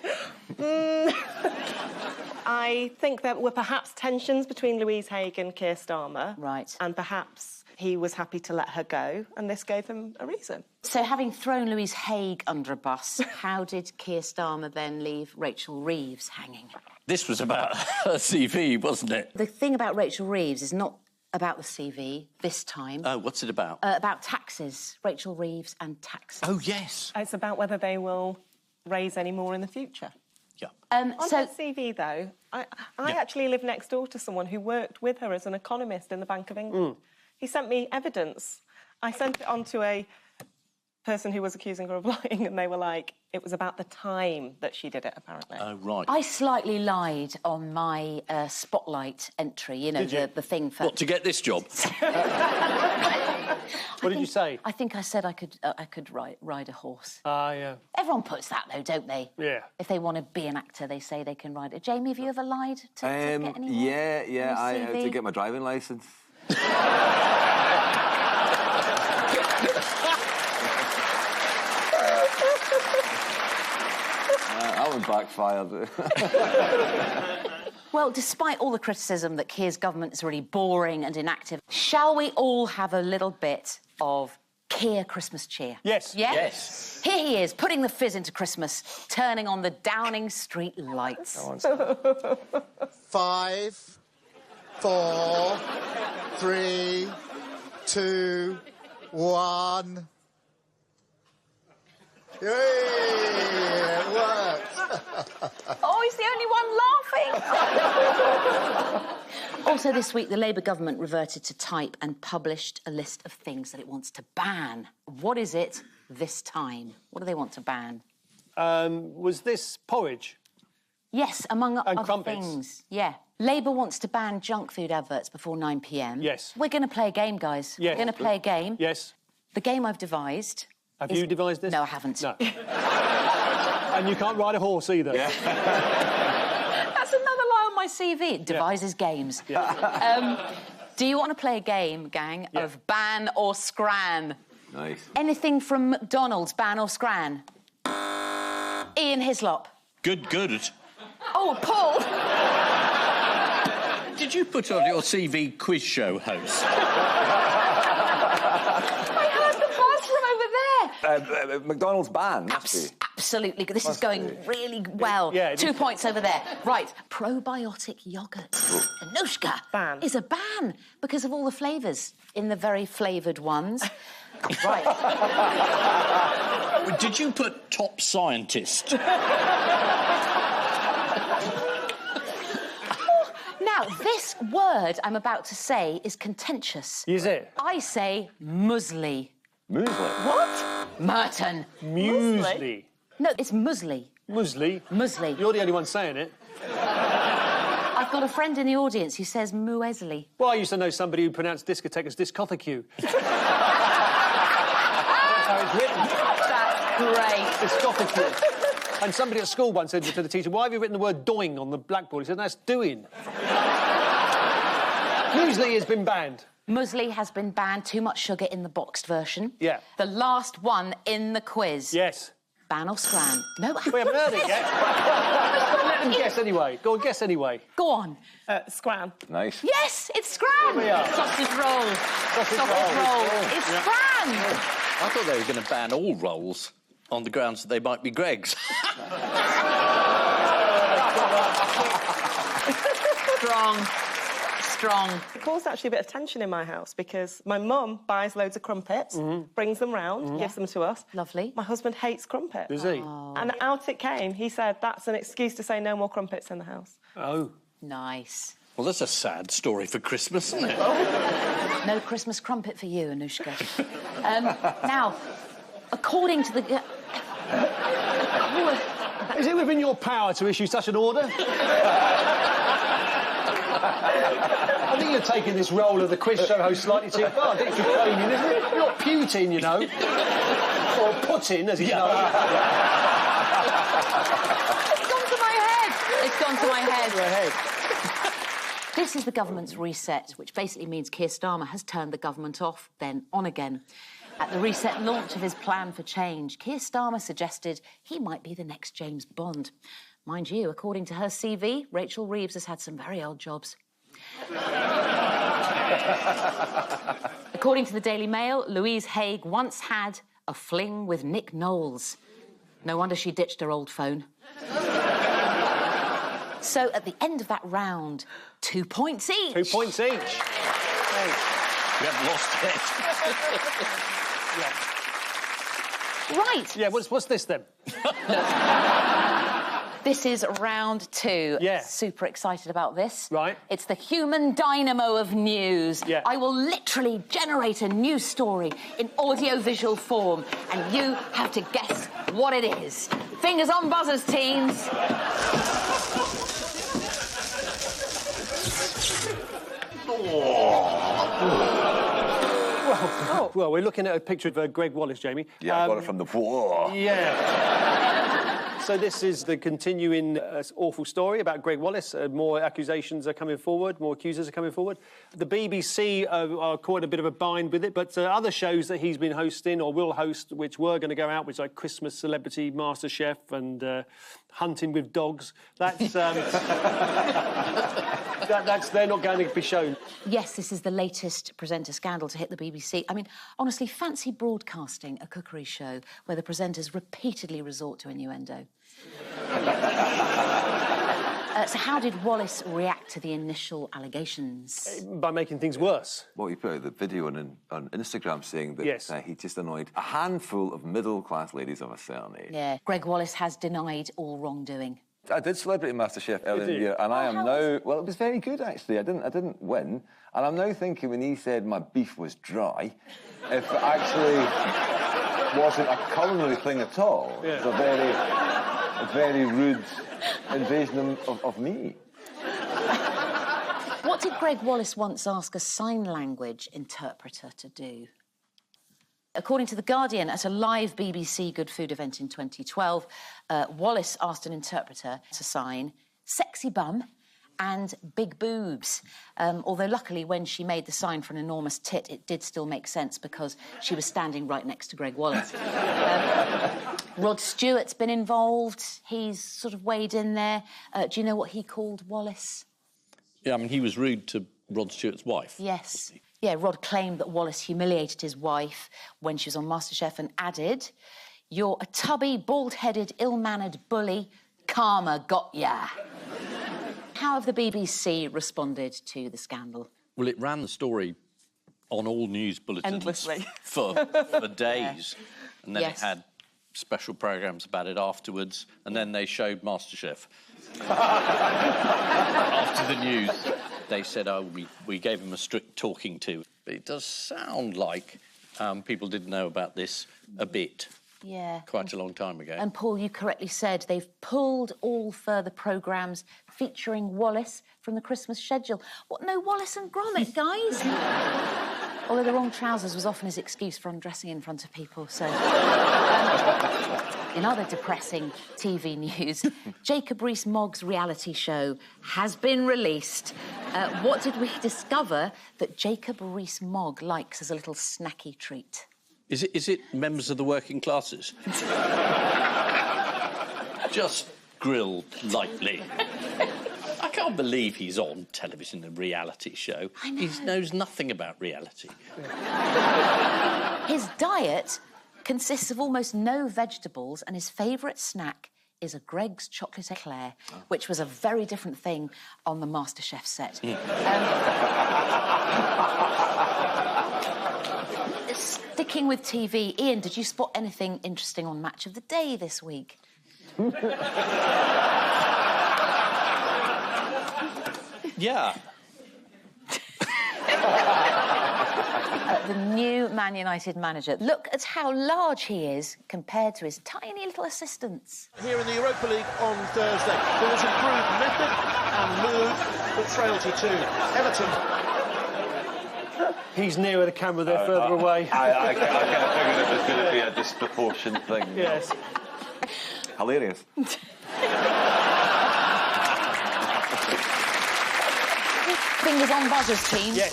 I think there were perhaps tensions between Louise Haigh and Keir Starmer. Right. And perhaps he was happy to let her go, and this gave him a reason. So, having thrown Louise Haigh under a bus, how did Keir Starmer then leave Rachel Reeves hanging? This was about her CV, wasn't it? The thing about Rachel Reeves is not about the CV this time. Oh, what's it about? About taxes. Rachel Reeves and taxes. Oh, yes. It's about whether they will raise any more in the future. Yeah. On her CV, though, I actually live next door to someone who worked with her as an economist in the Bank of England. He sent me evidence. I sent it on to a person who was accusing her of lying, and they were like, it was about the time that she did it, apparently. Oh, right. I slightly lied on my Spotlight entry, you know, the thing for... What, to get this job? What did you say? I think I said I could ride a horse. Ah, yeah. Everyone puts that, though, don't they? Yeah. If they want to be an actor, they say they can ride it. Jamie, have you ever lied to get any Yeah, I had to get my driving licence. That one backfired. Well, despite all the criticism that Keir's government is really boring and inactive, shall we all have a little bit of Keir Christmas cheer? Yes. Yeah? Yes. Here he is, putting the fizz into Christmas, turning on the Downing Street lights. 5, 4, 3, 2, 1. Yay! It worked. Oh, he's the only one laughing. Also this week, the Labour government reverted to type and published a list of things that it wants to ban. What is it this time? What do they want to ban? Was this porridge? Yes, among other crumpets. things. Yeah. Labour wants to ban junk food adverts before 9 p.m. Yes. We're going to play a game, guys. Yes. We're going to play a game. Yes. The game I've devised... Have you devised this? No, I haven't. No. And you can't ride a horse either. Yeah. That's another lie on my CV. It devises games. Yeah. Do you want to play a game, gang, of ban or scran? Nice. Anything from McDonald's, ban or scran? Ian Hislop. Good. Oh, Paul! Did you put on your CV quiz show host? I heard the buzz from over there. McDonald's ban, must be. Absolutely. This is going really well. Yeah, 2 points over there. Right, probiotic yoghurt. Anushka is a ban because of all the flavours in the very flavoured ones. Right. Did you put top scientist? Now, this word I'm about to say is contentious. Is it? I say muesli. Muesli? What? Merton. Muesli. No, it's muesli. Muesli? Muesli. You're the only one saying it. I've got a friend in the audience who says muesli. Well, I used to know somebody who pronounced discotheque as discotheque. That's how it's written. That's great. Discotheque. And somebody at school once said to the teacher, why have you written the word doing on the blackboard? He said, that's doing. Muesli has been banned. Muesli has been banned. Too much sugar in the boxed version. Yeah. The last one in the quiz. Yes. Ban or scran? No. We haven't heard it yet. Let them guess anyway. Go on, guess anyway. Go on. Scran. Nice. Yes, it's scran. Here we are. Sausage roll. Sausage roll. It's scran. I thought they were going to ban all rolls on the grounds that they might be Greg's. Strong. It caused actually a bit of tension in my house because my mum buys loads of crumpets, brings them round, gives them to us. Lovely. My husband hates crumpets. Does he? And out it came. He said that's an excuse to say no more crumpets in the house. Oh. Nice. Well, that's a sad story for Christmas, isn't it? No Christmas crumpet for you, Anushka. Now, according to the... Is it within your power to issue such an order? I think you're taking this role of the quiz show host slightly too far. I think it's draconian, isn't it? You're not Putin, you know. Or Putin, as he's known. It's gone to my head. It's gone to my head. This is the government's reset, which basically means Keir Starmer has turned the government off, then on again. At the reset launch of his plan for change, Keir Starmer suggested he might be the next James Bond. Mind you, according to her CV, Rachel Reeves has had some very odd jobs. According to the Daily Mail, Louise Haigh once had a fling with Nick Knowles. No wonder she ditched her old phone. So, at the end of that round, 2 points each. 2 points each. You haven't lost it. Right. Yeah, what's this then? This is round 2. Yeah. Super excited about this. Right. It's the human dynamo of news. Yeah. I will literally generate a news story in audio-visual form, and you have to guess what it is. Fingers on buzzers, teens. Well, we're looking at a picture of Greg Wallace, Jamie. Yeah, I got it from the war. Yeah. So this is the continuing awful story about Greg Wallace. More accusations are coming forward, more accusers are coming forward. The BBC are caught a bit of a bind with it, but other shows that he's been hosting or will host, which were going to go out, which like Christmas Celebrity, MasterChef and Hunting with Dogs, that's... they're not going to be shown. Yes, this is the latest presenter scandal to hit the BBC. I mean, honestly, fancy broadcasting a cookery show where the presenters repeatedly resort to innuendo. So how did Wallace react to the initial allegations? By making things worse. Well, he put out the video on Instagram saying that Yes. he just annoyed a handful of middle-class ladies of a certain age. Yeah, Greg Wallace has denied all wrongdoing. I did Celebrity MasterChef earlier in the year, and I am now... Well, it was very good, actually. I didn't win. And I'm now thinking, when he said my beef was dry, if it actually wasn't a culinary thing at all. Yeah. It's a very rude invasion of me. What did Greg Wallace once ask a sign language interpreter to do? According to The Guardian, at a live BBC Good Food event in 2012, Wallace asked an interpreter to sign sexy bum and big boobs. Although luckily when she made the sign for an enormous tit, it did still make sense because she was standing right next to Greg Wallace. Rod Stewart's been involved. He's sort of weighed in there. Do you know what he called Wallace? Yeah, I mean, he was rude to Rod Stewart's wife. Yes. Yeah, Rod claimed that Wallace humiliated his wife when she was on MasterChef and added, "You're a tubby, bald-headed, ill-mannered bully. Karma got ya." How have the BBC responded to the scandal? Well, it ran the story on all news bulletins Endlessly. for days. And then Yes. it had special programmes about it afterwards, and then they showed MasterChef. After the news, they said, oh, we gave him a strict talking to. But it does sound like people didn't know about this a bit. Yeah. Quite a long time ago. And Paul, you correctly said they've pulled all further programmes featuring Wallace from the Christmas schedule. What, no Wallace and Gromit, guys? Although the wrong trousers was often his excuse for undressing in front of people, so... in other depressing TV news, Jacob Rees-Mogg's reality show has been released. What did we discover that Jacob Rees-Mogg likes as a little snacky treat? Is it members of the working classes? Just grilled lightly. I can't believe he's on television, a reality show. He knows nothing about reality. His diet consists of almost no vegetables, and his favourite snack is a Greg's chocolate eclair, which was a very different thing on the MasterChef set. Sticking with TV, Ian, did you spot anything interesting on Match of the Day this week? Yeah. The new Man United manager. Look at how large he is compared to his tiny little assistants. Here in the Europa League on Thursday, there was improved method and mood, but frailty too. Everton. He's nearer the camera, they're further away. I kind of figured it was going to be a disproportion thing. Yes. Hilarious. Fingers on buzzers, team. Yes.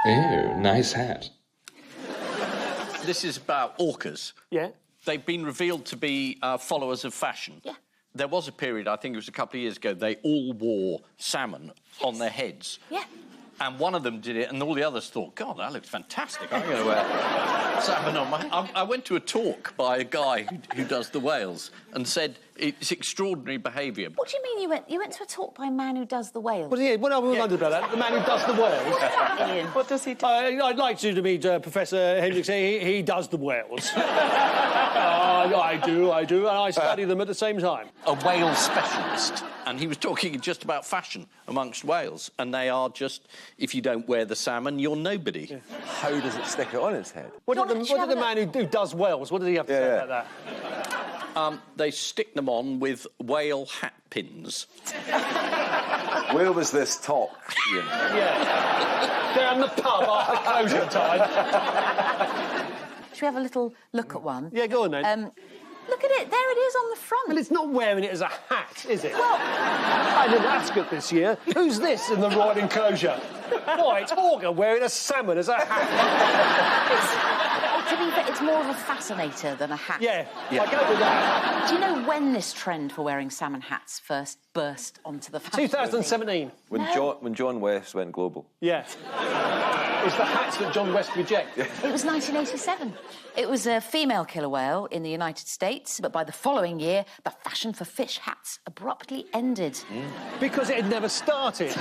Oh, nice hat. This is about orcas. Yeah. They've been revealed to be followers of fashion. Yeah. There was a period, I think it was a couple of years ago, they all wore salmon on their heads. Yeah. And one of them did it, and all the others thought, God, that looks fantastic. I'm going to wear salmon on my... I went to a talk by a guy who does the whales and said it's extraordinary behaviour. What do you mean you went to a talk by a man who does the whales? Well, yeah, well, we wondered about that. The man who does the whales. Ian. What does he do? I'd like you to meet Professor Hendricks. He does the whales. I do, and I study them at the same time. A whale specialist, and he was talking just about fashion amongst whales, and they are just, if you don't wear the salmon, you're nobody. Yeah. How does it stick it on its head? What did the man who does whales, what did he have to say about that? They stick them on with whale hat pins. Where was this talk, Ian? Yeah. Down the pub after closing time. Should we have a little look at one? Yeah, go on then. Look at it, there it is on the front. Well, it's not wearing it as a hat, is it? Well, I didn't ask it this year. Who's this in the royal enclosure? Why, it's Auger wearing a salmon as a hat. To be fair, it's more of a fascinator than a hat. Yeah, I go with that. Do you know when this trend for wearing salmon hats first burst onto the fashion? 2017. When John West went global. Yeah. It's the hats that John West rejected. It was 1987. It was a female killer whale in the United States, but by the following year, the fashion for fish hats abruptly ended. Because it had never started.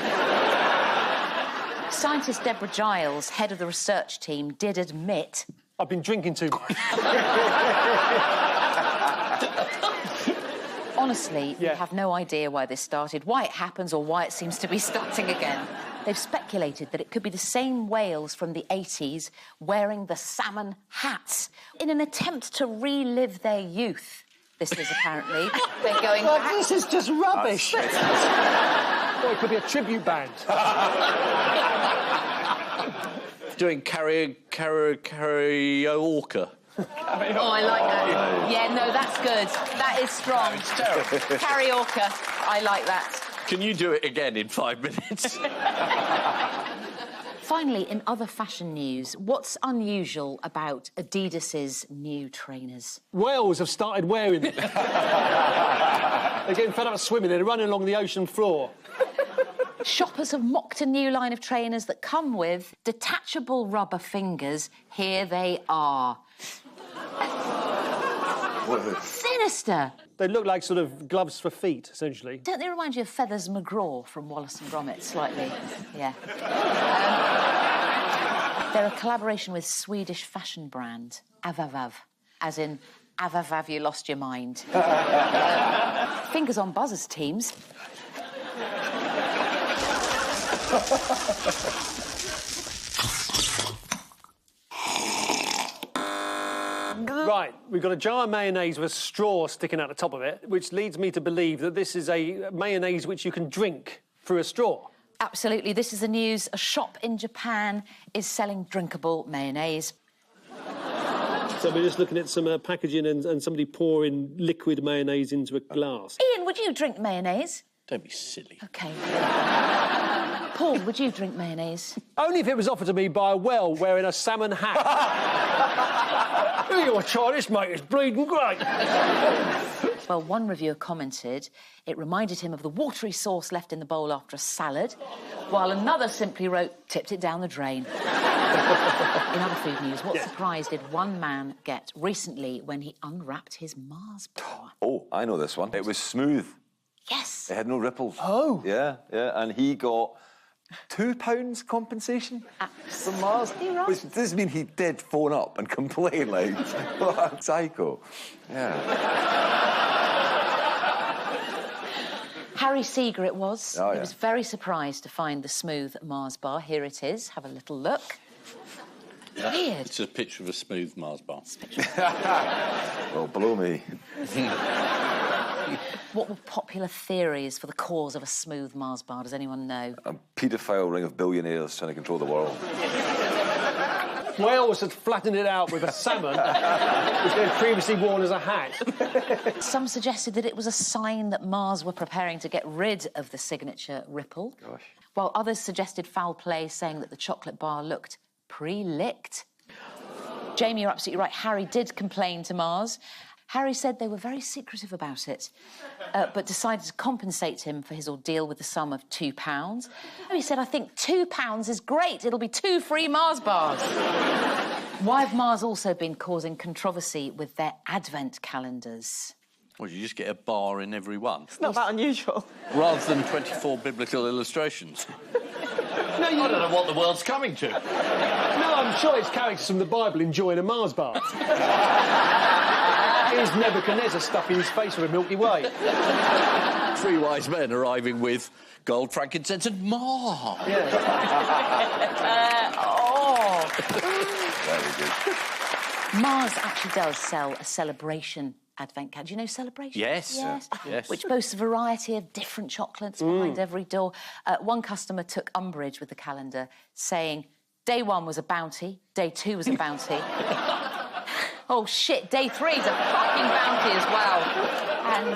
Scientist Deborah Giles, head of the research team, did admit... I've been drinking too much. Honestly, we have no idea why this started, why it happens, or why it seems to be starting again. They've speculated that it could be the same whales from the 80s wearing the salmon hats in an attempt to relive their youth. This is apparently... They're going... Well, this is just rubbish. Well, it could be a tribute band. Doing karaoke. Oh, I like that. Yeah, no, that's good. That is strong. No, it's terrible. Karaoke. I like that. Can you do it again in 5 minutes? Finally, in other fashion news, what's unusual about Adidas's new trainers? Whales have started wearing them. They're getting fed up of swimming. They're running along the ocean floor. Shoppers have mocked a new line of trainers that come with detachable rubber fingers. Here they are. Sinister. They look like sort of gloves for feet, essentially. Don't they remind you of Feathers McGraw from Wallace and Gromit, slightly? Yeah. They're a collaboration with Swedish fashion brand Avavav, as in Avavav, you lost your mind. Fingers on buzzers, teams. Right, we've got a jar of mayonnaise with a straw sticking out the top of it, which leads me to believe that this is a mayonnaise which you can drink through a straw. Absolutely. This is the news. A shop in Japan is selling drinkable mayonnaise. So we're just looking at some packaging and somebody pouring liquid mayonnaise into a glass. Ian, would you drink mayonnaise? Don't be silly. OK. Paul, would you drink mayonnaise? Only if it was offered to me by a whale wearing a salmon hat. You're try this, mate. It's bleeding great. Well, one reviewer commented it reminded him of the watery sauce left in the bowl after a salad, while another simply wrote, tipped it down the drain. In other food news, what surprise did one man get recently when he unwrapped his Mars bar? Oh, I know this one. It was smooth. Yes. It had no ripples. Oh. Yeah, and he got £2 compensation from Mars. Right. Which does mean he did phone up and complain, like, what a psycho. Yeah. Harry Seeger it was. Oh, He was very surprised to find the smooth Mars bar. Here it is. Have a little look. Weird. It's a picture of a smooth Mars bar. Well, blow me. What were popular theories for the cause of a smooth Mars bar? Does anyone know? A paedophile ring of billionaires trying to control the world. Wales had flattened it out with a salmon, which they had previously worn as a hat. Some suggested that it was a sign that Mars were preparing to get rid of the signature ripple. Gosh. While others suggested foul play, saying that the chocolate bar looked pre-licked. Jamie, you're absolutely right. Harry did complain to Mars. Harry said they were very secretive about it, but decided to compensate him for his ordeal with the sum of £2. He said, I think £2 is great. It'll be 2 free Mars bars. Why have Mars also been causing controversy with their advent calendars? Well, you just get a bar in every one. It's not that unusual. Rather than 24 biblical illustrations. No, I don't know what the world's coming to. No, I'm sure it's characters from the Bible enjoying a Mars bar. Here's Nebuchadnezzar stuffing his face with a Milky Way. 3 wise men arriving with gold, frankincense and myrrh. Yeah. Very good. Mars actually does sell a celebration advent calendar. Do you know celebration? Yes. Yes. Which boasts a variety of different chocolates behind every door. One customer took umbrage with the calendar, saying, day 1 was a bounty, day 2 was a bounty. Oh, shit, day 3's a fucking bounty as well. And...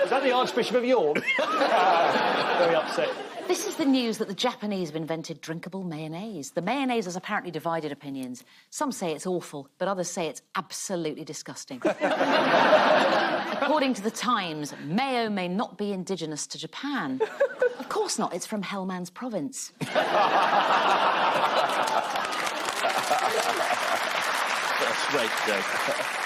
Is that the Archbishop of York? Very upset. This is the news that the Japanese have invented drinkable mayonnaise. The mayonnaise has apparently divided opinions. Some say it's awful, but others say it's absolutely disgusting. According to the Times, mayo may not be indigenous to Japan. Of course not, it's from Hellman's province. That's great joke.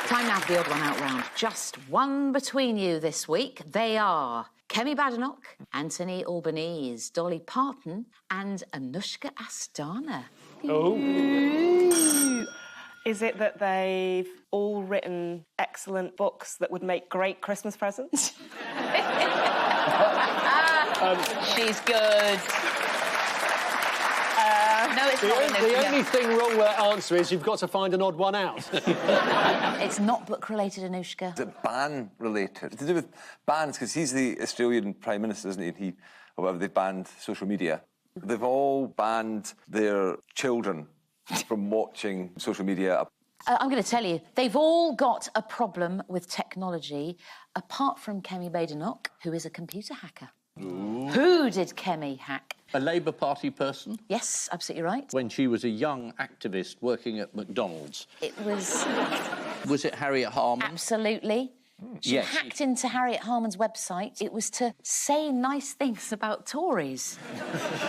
Time now for the odd one out round. Just one between you this week. They are Kemi Badenoch, Anthony Albanese, Dolly Parton and Anushka Astana. Oh. Is it that they've all written excellent books that would make great Christmas presents? She's good. No, it's not. The only thing wrong with that answer is you've got to find an odd one out. It's not book-related, Anushka. Is it ban-related? It's to do with bans, because he's the Australian Prime Minister, isn't he? And or whatever, they've banned social media. They've all banned their children from watching social media. I'm going to tell you, they've all got a problem with technology, apart from Kemi Badenoch, who is a computer hacker. Ooh. Who did Kemi hack? A Labour Party person? Yes, absolutely right. When she was a young activist working at McDonald's. It was... Was it Harriet Harman? Absolutely. She Yes. hacked into Harriet Harman's website. It was to say nice things about Tories.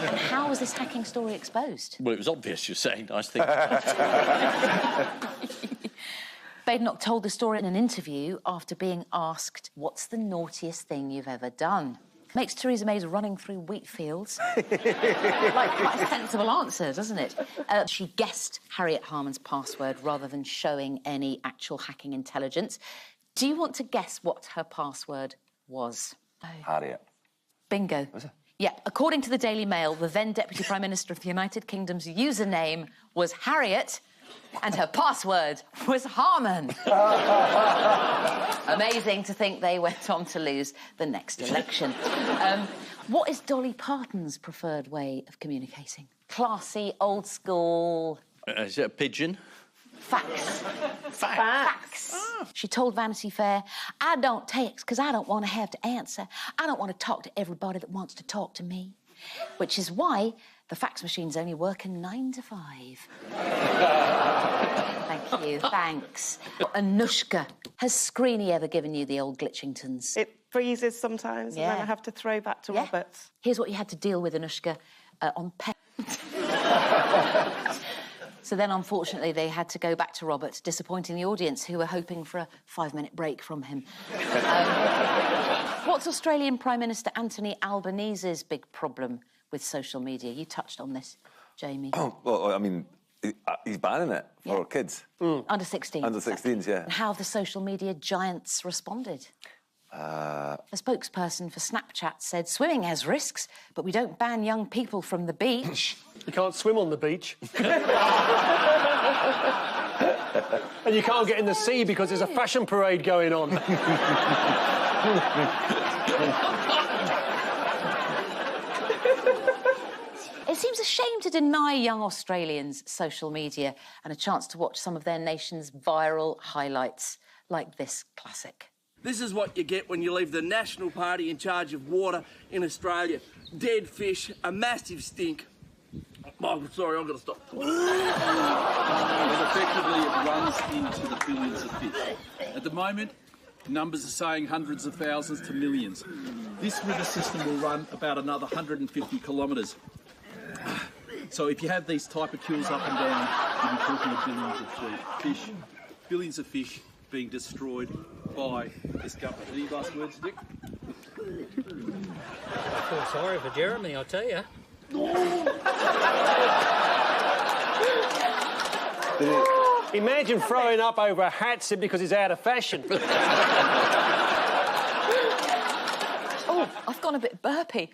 And how was this hacking story exposed? Well, it was obvious you're saying nice things. Badenoch told the story in an interview after being asked, what's the naughtiest thing you've ever done? Makes Theresa May's running through wheat fields like quite a sensible answer, doesn't it? She guessed Harriet Harman's password rather than showing any actual hacking intelligence. Do you want to guess what her password was? Harriet. Bingo. Was it? Yeah, according to the Daily Mail, the then Deputy Prime Minister of the United Kingdom's username was Harriet, and her password was Harman. Amazing to think they went on to lose the next election. What is Dolly Parton's preferred way of communicating? Classy, old school... Is it a pigeon? Fax. Facts. She told Vanity Fair, I don't text because I don't want to have to answer. I don't want to talk to everybody that wants to talk to me. Which is why the fax machines only work in 9 to 5. Thank you, thanks. Anushka, has Screeny ever given you the old Glitchingtons? It freezes sometimes, and then I have to throw back to Roberts. Here's what you had to deal with, Anushka, on So then, unfortunately, they had to go back to Robert, disappointing the audience, who were hoping for a 5-minute break from him. What's Australian Prime Minister Anthony Albanese's big problem with social media? You touched on this, Jamie. Oh, well, I mean, he's banning it for kids. Under 16s. Under 16s, yeah. And how have the social media giants responded? A spokesperson for Snapchat said, swimming has risks, but we don't ban young people from the beach. You can't swim on the beach. And you can't get in the sea because there's a fashion parade going on. It seems a shame to deny young Australians social media and a chance to watch some of their nation's viral highlights, like this classic. This is what you get when you leave the National Party in charge of water in Australia. Dead fish, a massive stink. Oh, sorry, I've got to stop. effectively it runs into the billions of fish. At the moment, numbers are saying hundreds of thousands to millions. This river system will run about another 150 kilometres. So if you have these type of kills up and down, you'll be talking of billions of fish being destroyed by this government. Any last words, Dick? I feel sorry for Jeremy, I tell you. Imagine throwing up over a hat simply because it's out of fashion. Oh, I've gone a bit burpy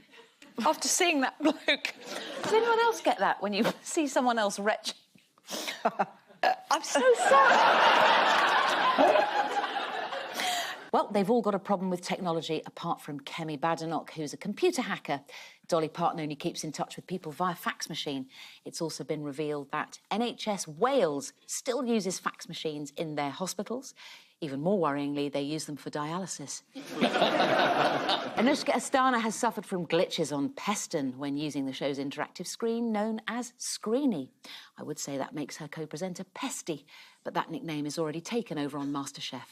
after seeing that bloke. Does anyone else get that when you see someone else retching? I'm so sorry. Well, they've all got a problem with technology, apart from Kemi Badenoch, who's a computer hacker. Dolly Parton only keeps in touch with people via fax machine. It's also been revealed that NHS Wales still uses fax machines in their hospitals. Even more worryingly, they use them for dialysis. Anushka Astana has suffered from glitches on Peston when using the show's interactive screen known as Screeny. I would say that makes her co-presenter Pesty, but that nickname is already taken over on MasterChef.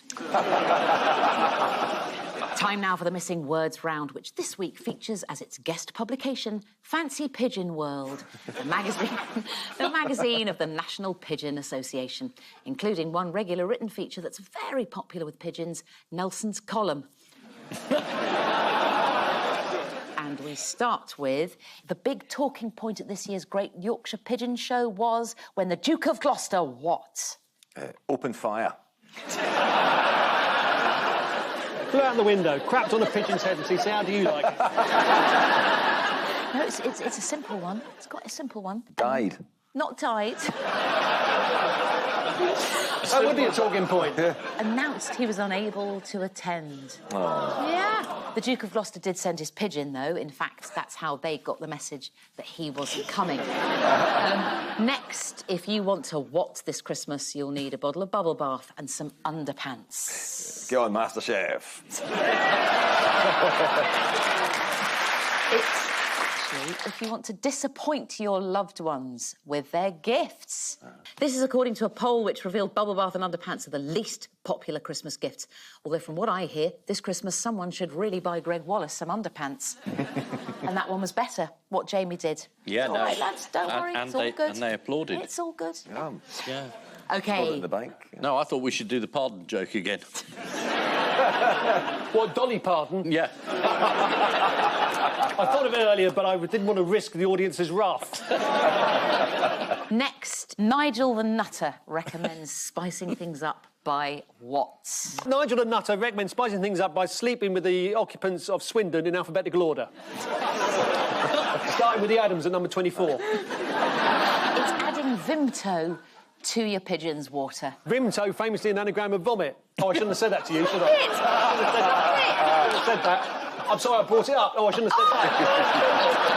Time now for the Missing Words round, which this week features as its guest publication Fancy Pigeon World, the magazine of the National Pigeon Association, including one regular written feature that's very popular with pigeons, Nelson's Column. And we start with the big talking point at this year's Great Yorkshire Pigeon Show was when the Duke of Gloucester what? Open fire. Flew out the window, crapped on a pigeon's head and see how do you like it? No, it's a simple one. It's quite a simple one. Died. Not died. That would be a talking point. Announced he was unable to attend. Oh. Yeah. The Duke of Gloucester did send his pigeon, though. In fact, that's how they got the message that he wasn't coming. Next, if you want to what this Christmas, you'll need a bottle of bubble bath and some underpants. Go on, MasterChef. It's actually if you want to disappoint your loved ones with their gifts. This is according to a poll which revealed bubble bath and underpants are the least popular Christmas gifts. Although from what I hear, this Christmas someone should really buy Greg Wallace some underpants. And that one was better, what Jamie did. Yeah, all right, lads, don't worry, it's all good. And they applauded. It's all good. Yeah. OK. In the bank. No, I thought we should do the pardon joke again. What, Dolly Parton? Yeah. I thought of it earlier, but I didn't want to risk the audience's wrath. Next, Nigel the Nutter recommends spicing things up by what? Nigel the Nutter recommends spicing things up by sleeping with the occupants of Swindon in alphabetical order. Starting with the Adams at number 24. It's adding Vimto to your pigeon's water. Vimto, famously an anagram of vomit. Oh, I shouldn't have said that to you, should I? I shouldn't have said that. I'm sorry I brought it up. Oh, I shouldn't have said that. I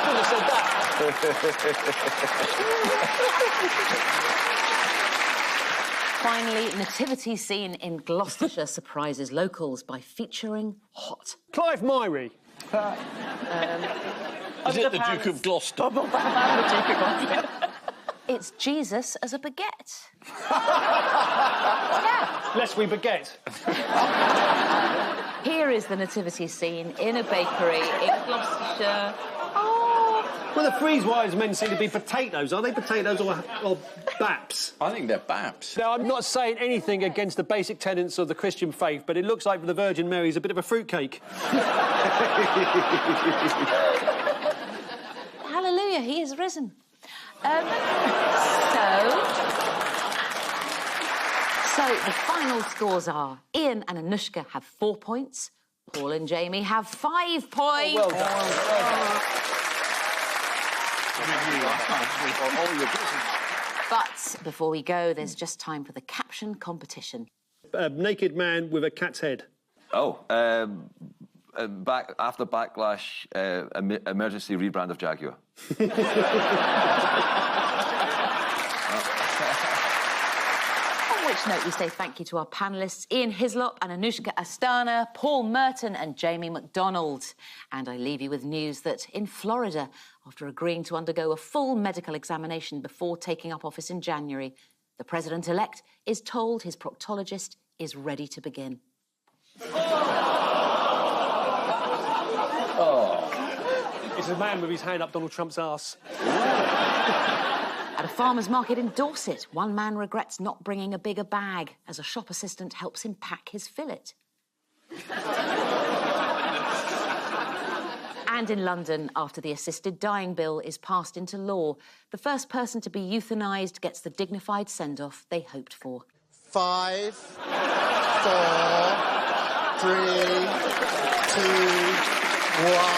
shouldn't have said that. Finally, nativity scene in Gloucestershire surprises locals by featuring hot. Clive Myrie. Is it the Duke of Gloucester? It's Jesus as a baguette. Lest we baguette. Here is the nativity scene in a bakery in Gloucestershire. Well, the freeze-wise men seem to be potatoes. Are they potatoes or baps? I think they're baps. Now, I'm not saying anything against the basic tenets of the Christian faith, but it looks like the Virgin Mary is a bit of a fruitcake. Hallelujah, he is risen. So the final scores are Ian and Anushka have 4 points, Paul and Jamie have 5 points. Oh, well done. But before we go, there's just time for the caption competition. A naked man with a cat's head. Oh, after backlash, emergency rebrand of Jaguar. On which note, we say thank you to our panellists, Ian Hislop and Anushka Astana, Paul Merton and Jamie McDonald. And I leave you with news that in Florida, after agreeing to undergo a full medical examination before taking up office in January, The president-elect is told his proctologist is ready to begin. It's a man with his hand up Donald Trump's arse. At a farmer's market in Dorset, one man regrets not bringing a bigger bag as a shop assistant helps him pack his fillet. And in London, after the assisted dying bill is passed into law, the first person to be euthanised gets the dignified send-off they hoped for. 5, 4, 3, 2, 1...